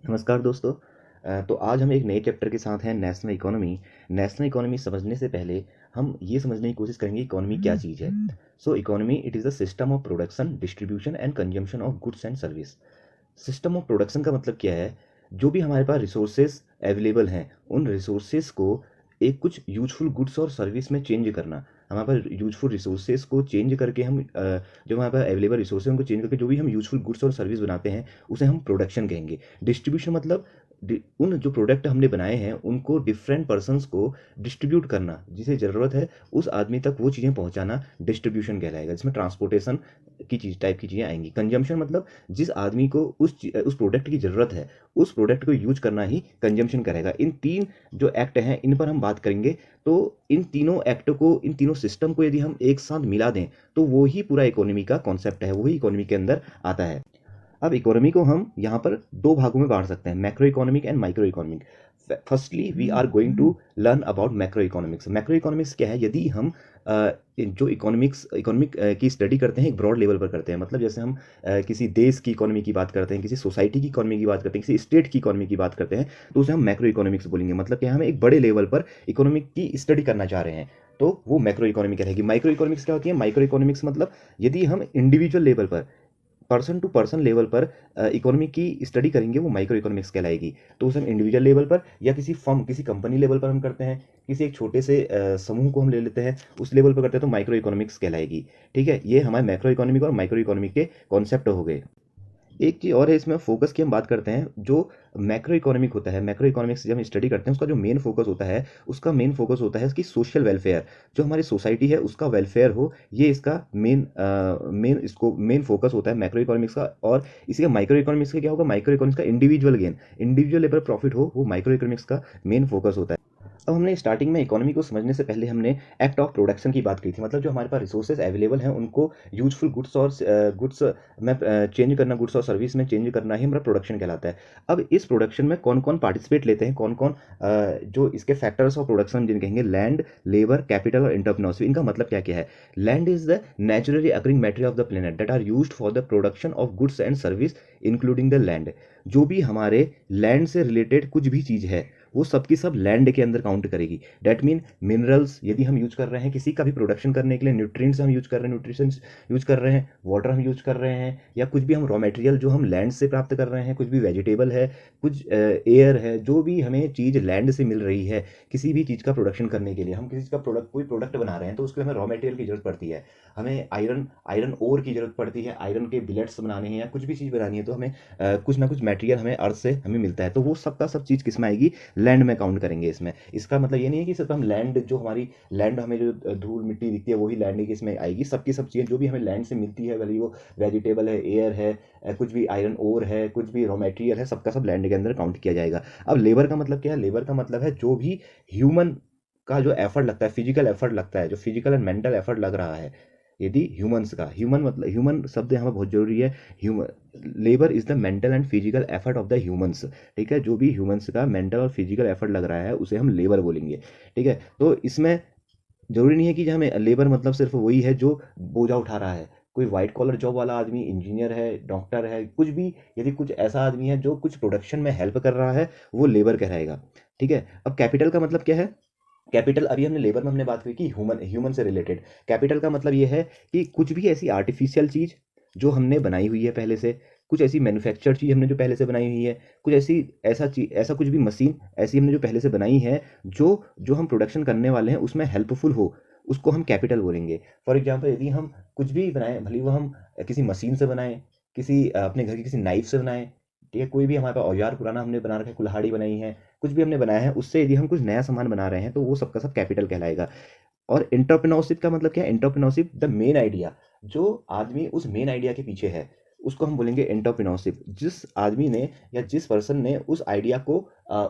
नमस्कार दोस्तों। तो आज हम एक नए चैप्टर के साथ हैं नेशनल इकोनॉमी। नेशनल इकोनॉमी समझने से पहले हम ये समझने की कोशिश करेंगे इकोनॉमी क्या चीज़ है। So economy it is the system of production, distribution and consumption of goods and service. System of production का मतलब क्या है? जो भी हमारे पास रिसोर्सेज अवेलेबल हैं उन रिसोर्सेज को एक कुछ यूजफुल गुड्स और सर्विस में चेंज करना। हमारे पास यूजफुल रिसोर्सेज को चेंज करके हम जो हमारे पास अवेलेबल रिसोर्सेज उनको चेंज करके जो भी हम यूजफुल गुड्स और सर्विस बनाते हैं उसे हम प्रोडक्शन कहेंगे। डिस्ट्रीब्यूशन मतलब उन जो प्रोडक्ट हमने बनाए हैं उनको डिफरेंट पर्सन्स को डिस्ट्रीब्यूट करना, जिसे ज़रूरत है उस आदमी तक वो चीज़ें पहुंचाना डिस्ट्रीब्यूशन कहलाएगा, जिसमें ट्रांसपोर्टेशन की चीज़ टाइप की चीज़ें आएंगी। कंजम्पशन मतलब जिस आदमी को उस प्रोडक्ट की ज़रूरत है उस प्रोडक्ट को यूज करना ही कंजम्पशन करेगा। इन तीन जो एक्ट हैं इन पर हम बात करेंगे। तो इन तीनों एक्ट को, इन तीनों सिस्टम को यदि हम एक साथ मिला दें तो वो ही पूरा इकोनॉमी का कॉन्सेप्ट है, वही इकोनॉमी के अंदर आता है। अब इकोनॉमी को हम यहाँ पर दो भागों में बांट सकते हैं, macro economic and micro economic. Firstly we are going to learn about macro economics. Macro economics क्या है? यदि हम जो इकोनॉमिक की स्टडी करते हैं एक ब्रॉड लेवल पर करते हैं, मतलब जैसे हम किसी देश की इकोनॉमी की बात करते हैं, किसी सोसाइटी की इकोनॉमी की बात करते हैं, किसी स्टेट की इकोनॉमी की बात करते हैं, तो उसे हम मैक्रो इकोनॉमिक्स बोलेंगे। मतलब कि हम एक बड़े लेवल पर इकोनॉमिक की स्टडी करना चाह रहे हैं तो वो मैक्रो इकोनॉमिक रहेगी। माइक्रो इकोनॉमिक्स क्या होती है? माइक्रो इकोनॉमिक्स मतलब यदि हम इंडिविजुअल लेवल पर, पर्सन टू पर्सन लेवल पर इकोनॉमी की स्टडी करेंगे वो माइक्रो इकोनॉमिक्स कहलाएगी। तो उसे हम इंडिविजुअल लेवल पर या किसी फर्म, किसी कंपनी लेवल पर हम करते हैं, किसी एक छोटे से समूह को हम ले लेते हैं उस लेवल पर करते हैं तो माइक्रो इकोनॉमिक्स कहलाएगी। ठीक है, ये हमारे मैक्रो इकोनॉमिक और माइक्रो इकोनॉमिक के कॉन्सेप्ट हो गए। एक चीज़ और है इसमें, फोकस की हम बात करते हैं। जो मैक्रो इकोनॉमिक होता है, मैक्रो इकोनॉमिक्स जब हम स्टडी करते हैं उसका जो मेन फोकस होता है, उसका मेन फोकस होता है इसकी सोशल वेलफेयर। जो हमारी सोसाइटी है उसका वेलफेयर हो, ये इसका मेन फोकस होता है मैक्रो इकोनॉमिक्स का। और इसी का माइक्रो इकोनॉमिक्स का क्या होगा? माइक्रो इकोनॉमिक्स का individual gain, individual level profit हो, वो माइक्रो इकोनॉमिक्स का मेन फोकस होता है। अब हमने स्टार्टिंग में इकोनॉमी को समझने से पहले हमने एक्ट ऑफ प्रोडक्शन की बात की थी। मतलब जो हमारे पास रिसोर्सेज अवेलेबल हैं उनको यूजफुल गुड्स और गुड्स में चेंज करना, गुड्स और सर्विस में चेंज करना ही हमारा प्रोडक्शन कहलाता है। अब इस प्रोडक्शन में कौन कौन पार्टिसिपेट लेते हैं, कौन कौन जो इसके फैक्टर्स ऑफ प्रोडक्शन जिन कहेंगे, लैंड, लेबर, कैपिटल और एंटरप्रेन्योरशिप। इनका मतलब क्या क्या है? Land is the naturally occurring material of the planet that are used for the production of goods and service including the land. जो भी हमारे लैंड से रिलेटेड कुछ भी चीज़ है वो सब की सब लैंड के अंदर काउंट करेगी। डेट मीन मिनरल्स यदि हम यूज कर रहे हैं किसी का भी प्रोडक्शन करने के लिए, न्यूट्रिएंट्स हम यूज कर रहे हैं, न्यूट्रिशन यूज कर रहे हैं, वाटर हम यूज कर रहे हैं, या कुछ भी हम रॉ मटेरियल जो हम लैंड से प्राप्त कर रहे हैं, कुछ भी वेजिटेबल है, कुछ एयर है, जो भी हमें चीज़ लैंड से मिल रही है, किसी भी चीज़ का प्रोडक्शन करने के लिए, हम किसी का प्रोडक्ट, कोई प्रोडक्ट बना रहे हैं तो उसके लिए हमें रॉ मटेरियल की जरूरत पड़ती है। हमें आयरन ओर की जरूरत पड़ती है, आयरन के बिलेट्स बनाने हैं या कुछ भी चीज़ बनानी है तो हमें कुछ ना कुछ मटेरियल हमें अर्थ से हमें मिलता है। तो वो सब का सब चीज़ किस में आएगी? लैंड में काउंट करेंगे इसमें। इसका मतलब ये नहीं है कि सिर्फ हम लैंड, जो हमारी लैंड हमें जो धूल मिट्टी दिखती है वही लैंड की इसमें आएगी। सबकी सब चीज़ें जो भी हमें लैंड से मिलती है, भले वो वेजिटेबल है, एयर है, कुछ भी आयरन ओर है, कुछ भी रॉ मटेरियल है, सबका सब लैंड के अंदर काउंट किया जाएगा। अब लेबर का मतलब क्या है? लेबर का मतलब है जो भी ह्यूमन का जो एफर्ट लगता है, फिजिकल एफर्ट लगता है, जो फिजिकल एंड मेंटल एफर्ट लग रहा है। यदि ह्यूमंस का, ह्यूमन मतलब, ह्यूमन शब्द यहाँ पर बहुत जरूरी है। Human labour is the mental and physical effort of the humans. ठीक है, जो भी ह्यूमंस का मेंटल और फिजिकल एफर्ट लग रहा है उसे हम लेबर बोलेंगे। ठीक है, तो इसमें जरूरी नहीं है कि हमें लेबर मतलब सिर्फ वही है जो बोझा उठा रहा है। कोई व्हाइट कॉलर जॉब वाला आदमी, इंजीनियर है, डॉक्टर है, कुछ भी, यदि कुछ ऐसा आदमी है जो कुछ प्रोडक्शन में हेल्प कर रहा है वो लेबर कहलाएगा। ठीक है, अब कैपिटल का मतलब क्या है? कैपिटल, अभी हमने लेबर में हमने बात की कि ह्यूमन, ह्यूमन से रिलेटेड। कैपिटल का मतलब ये है कि कुछ भी ऐसी आर्टिफिशियल चीज़ जो हमने बनाई हुई है पहले से, कुछ ऐसी मैन्युफैक्चर्ड चीज़ हमने जो पहले से बनाई हुई है, कुछ ऐसी, ऐसा चीज, ऐसा कुछ भी मशीन ऐसी हमने जो पहले से बनाई है, जो जो हम प्रोडक्शन करने वाले हैं उसमें हेल्पफुल हो, उसको हम कैपिटल बोलेंगे। फॉर एग्जाम्पल यदि हम कुछ भी बनाएं, भले वो हम किसी मशीन से बनाएं, किसी अपने घर की किसी नाइफ से बनाएं, ठीक है, कोई भी हमारे पास औजार पुराना हमने बना रखा है, कुल्हाड़ी बनाई है, कुछ भी हमने बनाया है, उससे यदि हम कुछ नया सामान बना रहे हैं तो वो सबका सब कैपिटल कहलाएगा। और एंटरप्रेन्योरशिप का मतलब क्या है? एंटरप्रेन्योरशिप द मेन आइडिया, जो आदमी उस मेन आइडिया के पीछे है उसको हम बोलेंगे एंटरप्रेन्योरशिप। जिस आदमी ने या जिस पर्सन ने उस आइडिया को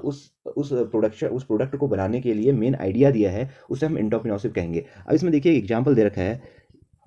उस प्रोडक्ट को बनाने के लिए मेन आइडिया दिया है उसे हम एंटरप्रेन्योरशिप कहेंगे। अब इसमें देखिए एग्जांपल दे रखा है।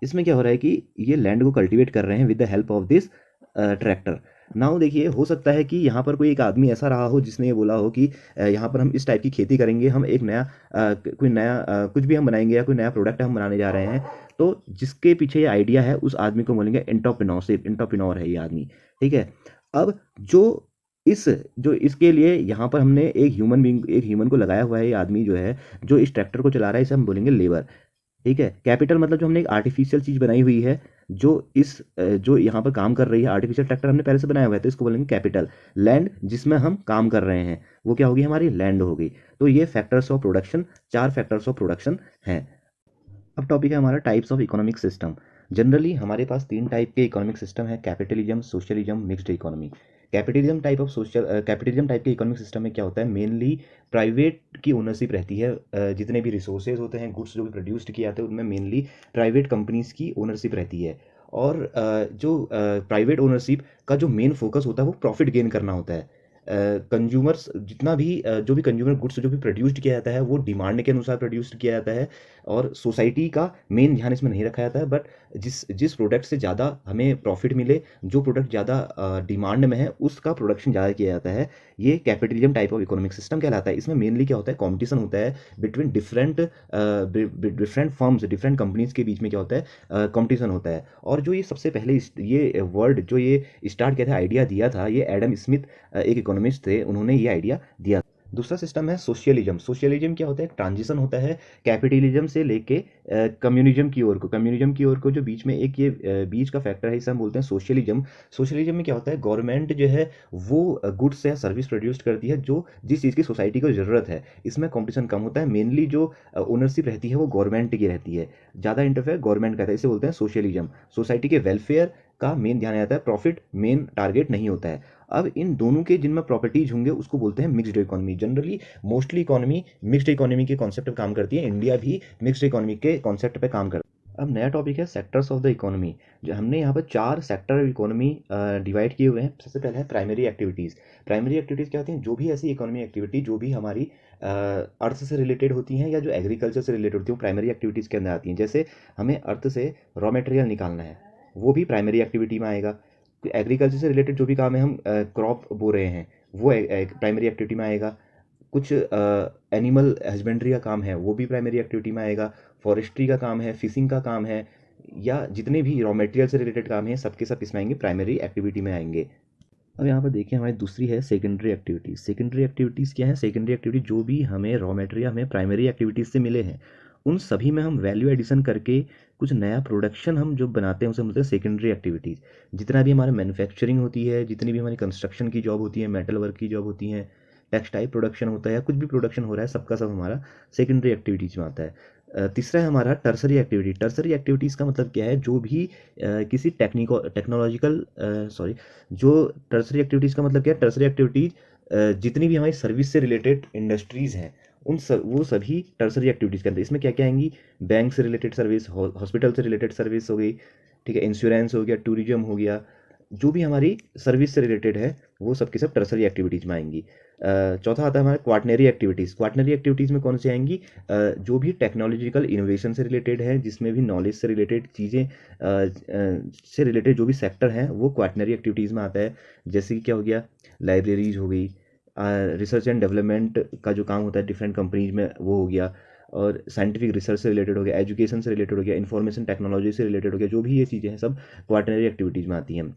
इसमें क्या हो रहा है कि ये लैंड को कल्टीवेट कर रहे हैं with the help of this tractor. Now देखिए, हो सकता है कि यहाँ पर कोई एक आदमी ऐसा रहा हो जिसने ये बोला हो कि यहाँ पर हम इस टाइप की खेती करेंगे, हम एक नया कोई नया कुछ भी हम बनाएंगे या कोई नया प्रोडक्ट हम बनाने जा रहे हैं। तो जिसके पीछे ये आइडिया है उस आदमी को बोलेंगे एंटरप्रेन्योरशिप, एंटरप्रेन्योर है ये आदमी। ठीक है, अब जो इस जो इसके लिए यहाँ पर हमने एक ह्यूमन को लगाया हुआ है। ये आदमी जो है, जो इस ट्रैक्टर को चला रहा है, इसे हम बोलेंगे लेबर। ठीक है। कैपिटल मतलब जो हमने एक आर्टिफिशियल चीज बनाई हुई है, जो यहाँ पर काम कर रही है, आर्टिफिशियल ट्रैक्टर हमने पहले से बनाया हुआ है, तो इसको बोलेंगे कैपिटल। लैंड जिसमें हम काम कर रहे हैं, वो क्या होगी, हमारी लैंड होगी। तो ये factors of production, 4 factors of production हैं। अब टॉपिक है हमारा types of economic system. Generally हमारे पास 3 टाइप के इकोनॉमिक सिस्टम है, capitalism, socialism, mixed economy. Capitalism type के इकोनॉमिक सिस्टम में क्या होता है, मेनली प्राइवेट की ओनरशिप रहती है। जितने भी रिसोर्सेज होते हैं, गुड्स जो भी प्रोड्यूस्ड किए जाते हैं, उनमें मेनली प्राइवेट कंपनीज की ओनरशिप रहती है। और जो प्राइवेट ओनरशिप का जो मेन फोकस होता है, वो प्रॉफिट गेन करना होता है। कंज्यूमर्स जितना भी जो भी कंज्यूमर गुड्स जो भी प्रोड्यूस्ड किया जाता है, वो डिमांड के अनुसार प्रोड्यूस्ड किया जाता है। और सोसाइटी का मेन ध्यान इसमें नहीं रखा जाता है, बट जिस प्रोडक्ट से ज़्यादा हमें प्रॉफिट मिले, जो प्रोडक्ट ज़्यादा डिमांड में है, उसका प्रोडक्शन ज़्यादा किया जाता है। ये capitalism type of economic system कहलाता है। इसमें मेनली क्या होता है, कॉम्पिटिशन होता है between different firms, different companies के बीच में क्या होता है, कॉम्पिटिशन होता है। और जो ये सबसे पहले ये वर्ड जो ये स्टार्ट किया था, आइडिया दिया था, ये एडम स्मिथ एक इकोनॉमिस्ट थे, उन्होंने ये आइडिया दिया। दूसरा सिस्टम है सोशलिज्म। सोशलिज्म क्या होता है, एक ट्रांजिशन होता है कैपिटलिज्म से लेके कम्युनिज्म की ओर को। कम्युनिज्म की ओर को जो बीच में एक ये बीच का फैक्टर है, इसे हम बोलते हैं सोशलिज्म। सोशलिज्म में क्या होता है, गवर्नमेंट जो है वो गुड्स या सर्विस प्रोड्यूस करती है जो जिस चीज़ की सोसाइटी को ज़रूरत है। इसमें कॉम्पिटिशन कम होता है। मेनली जो ओनरशिप रहती है वो गवर्नमेंट की रहती है, ज़्यादा इंटरफेयर गवर्नमेंट करता है। इसे बोलते हैं सोशलिज्म। सोसाइटी के वेलफेयर का मेन ध्यान आता है, प्रॉफिट मेन टारगेट नहीं होता है। अब इन दोनों के जिनमें प्रॉपर्टीज होंगे, उसको बोलते हैं mixed economy. Generally mostly economy mixed economy के कॉन्सेप्ट पे काम करती है। इंडिया भी मिक्स्ड इकोनॉमी के कॉन्सेप्ट पे काम करता है। अब नया टॉपिक है सेक्टर्स ऑफ द इकोनॉमी। जो हमने यहाँ पर 4 सेक्टर इकोनॉमी डिवाइड किए हुए हैं। सबसे पहले है प्राइमरी एक्टिविटीज़। प्राइमरी एक्टिविटीज़ क्या होती हैं, जो भी ऐसी इकोनॉमी एक्टिविटी जो भी हमारी अर्थ से रिलेटेड होती हैं या जो एग्रीकल्चर से रिलेटेड होती हैं, वो प्राइमरी एक्टिविटीज़ के अंदर आती हैं। जैसे हमें अर्थ से रॉ मटेरियल निकालना है, वो भी प्राइमरी एक्टिविटी में आएगा। एग्रीकल्चर से रिलेटेड जो भी काम है, हम क्रॉप बो रहे हैं, वो एक प्राइमरी एक्टिविटी में आएगा। कुछ एनिमल हस्बेंड्री का काम है, वो भी प्राइमरी एक्टिविटी में आएगा। फॉरेस्ट्री का काम है, फिशिंग का काम है, या जितने भी रॉ मटेरियल से रिलेटेड काम है, सबके सब इसमें आएंगे, प्राइमरी एक्टिविटी में आएंगे। अब यहाँ पर देखिए, हमारी दूसरी है सेकेंडरी एक्टिविटीज़। सेकेंडरी एक्टिविटीज़ क्या है, सेकेंडरी एक्टिविटी जो भी हमें रॉ मटेरियल हमें प्राइमरी एक्टिविटीज़ से मिले हैं, उन सभी में हम वैल्यू एडिशन करके कुछ नया प्रोडक्शन हम जो बनाते हैं, उसे बोलते हैं सेकेंडरी एक्टिविटीज़। जितना भी हमारा मैन्युफैक्चरिंग होती है, जितनी भी हमारी कंस्ट्रक्शन की जॉब होती है, मेटल वर्क की जॉब होती है, टेक्सटाइल प्रोडक्शन होता है, या कुछ भी प्रोडक्शन हो रहा है, सबका सब हमारा सेकेंडरी एक्टिविटीज़ में आता है। तीसरा है हमारा टर्सरी एक्टिविटी। टर्सरी एक्टिविटीज़ का मतलब क्या है, जो भी किसी टेक्नोलॉजिकल सॉरी जो टर्सरी एक्टिविटीज़ का मतलब क्या है, टर्सरी एक्टिविटीज़ जितनी भी हमारी सर्विस से रिलेटेड इंडस्ट्रीज़ हैं, वो सभी टर्सरी एक्टिविटीज़ के अंदर। इसमें क्या क्या आएंगी, बैंक से रिलेटेड सर्विस, हॉस्पिटल से रिलेटेड सर्विस हो गई, ठीक है, इंश्योरेंस हो गया, टूरिज्म हो गया, जो भी हमारी सर्विस से रिलेटेड है, वो सब की सब टर्सरी एक्टिविटीज़ में आएंगी। चौथा आता है हमारा क्वाटनरी एक्टिविटीज़। क्वाटनरी एक्टिविटीज़ में कौन सी आएंगी, जो भी टेक्नोलॉजिकल इनोवेशन से रिलेटेड है, जिसमें भी नॉलेज से रिलेटेड चीज़ें से रिलेटेड जो भी सेक्टर हैं, वो क्वाटनरी एक्टिविटीज़ में आता है। जैसे कि क्या हो गया, लाइब्रेरीज हो गई, रिसर्च एंड डेवलपमेंट का जो काम होता है डिफरेंट कंपनीज में, वो हो गया। और साइंटिफिक रिसर्च से रिलेटेड हो गया, एजुकेशन से रिलेटेड हो गया, इन्फॉर्मेशन टेक्नोलॉजी से रिलेटेड हो गया, जो भी ये चीज़ें हैं, सब क्वाटनरी एक्टिविटीज़ में आती हैं।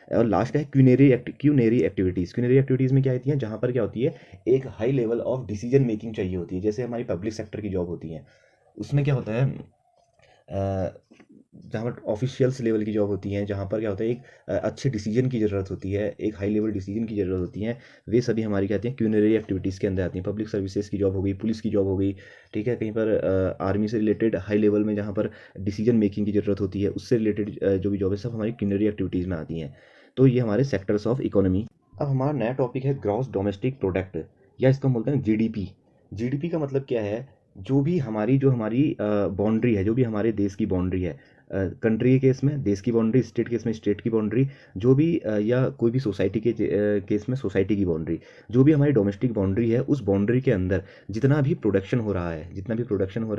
और लास्ट है क्यूनरी एक्टिविटीज़। क्यूनरी एक्टिविटीज़ में क्या होती है, जहाँ पर क्या होती है, एक high level of decision making चाहिए होती है। जैसे हमारी पब्लिक सेक्टर की जॉब होती है, उसमें क्या होता है, जहाँ पर ऑफिशियल्स लेवल की जॉब होती हैं, जहाँ पर क्या होता है, एक अच्छे डिसीजन की ज़रूरत होती है, एक हाई लेवल डिसीजन की ज़रूरत होती है, वे सभी हमारी कहती हैं क्यूनरी एक्टिविटीज़ के अंदर आती हैं। पब्लिक सर्विसेज की जॉब हो गई, पुलिस की जॉब हो गई, ठीक है, कहीं पर आर्मी से रिलेटेड हाई लेवल में जहाँ पर डिसीजन मेकिंग की ज़रूरत होती है, उससे रिलेटेड जो भी जॉब है, सब हमारी क्यूनरी एक्टिविटीज़ में आती हैं। तो ये हमारे सेक्टर्स ऑफ इकोनॉमी। अब हमारा नया टॉपिक है ग्रॉस डोमेस्टिक प्रोडक्ट, या इसको हम बोलते हैं जीडीपी। जीडीपी का मतलब क्या है, जो हमारी बाउंड्री है, जो भी हमारे देश की बाउंड्री है, कंट्री के केस में देश की बाउंड्री, स्टेट केस में स्टेट की बाउंड्री, जो भी या कोई भी सोसाइटी के केस में सोसाइटी की बाउंड्री, जो भी हमारी डोमेस्टिक बाउंड्री है, उस बाउंड्री के अंदर जितना भी प्रोडक्शन हो रहा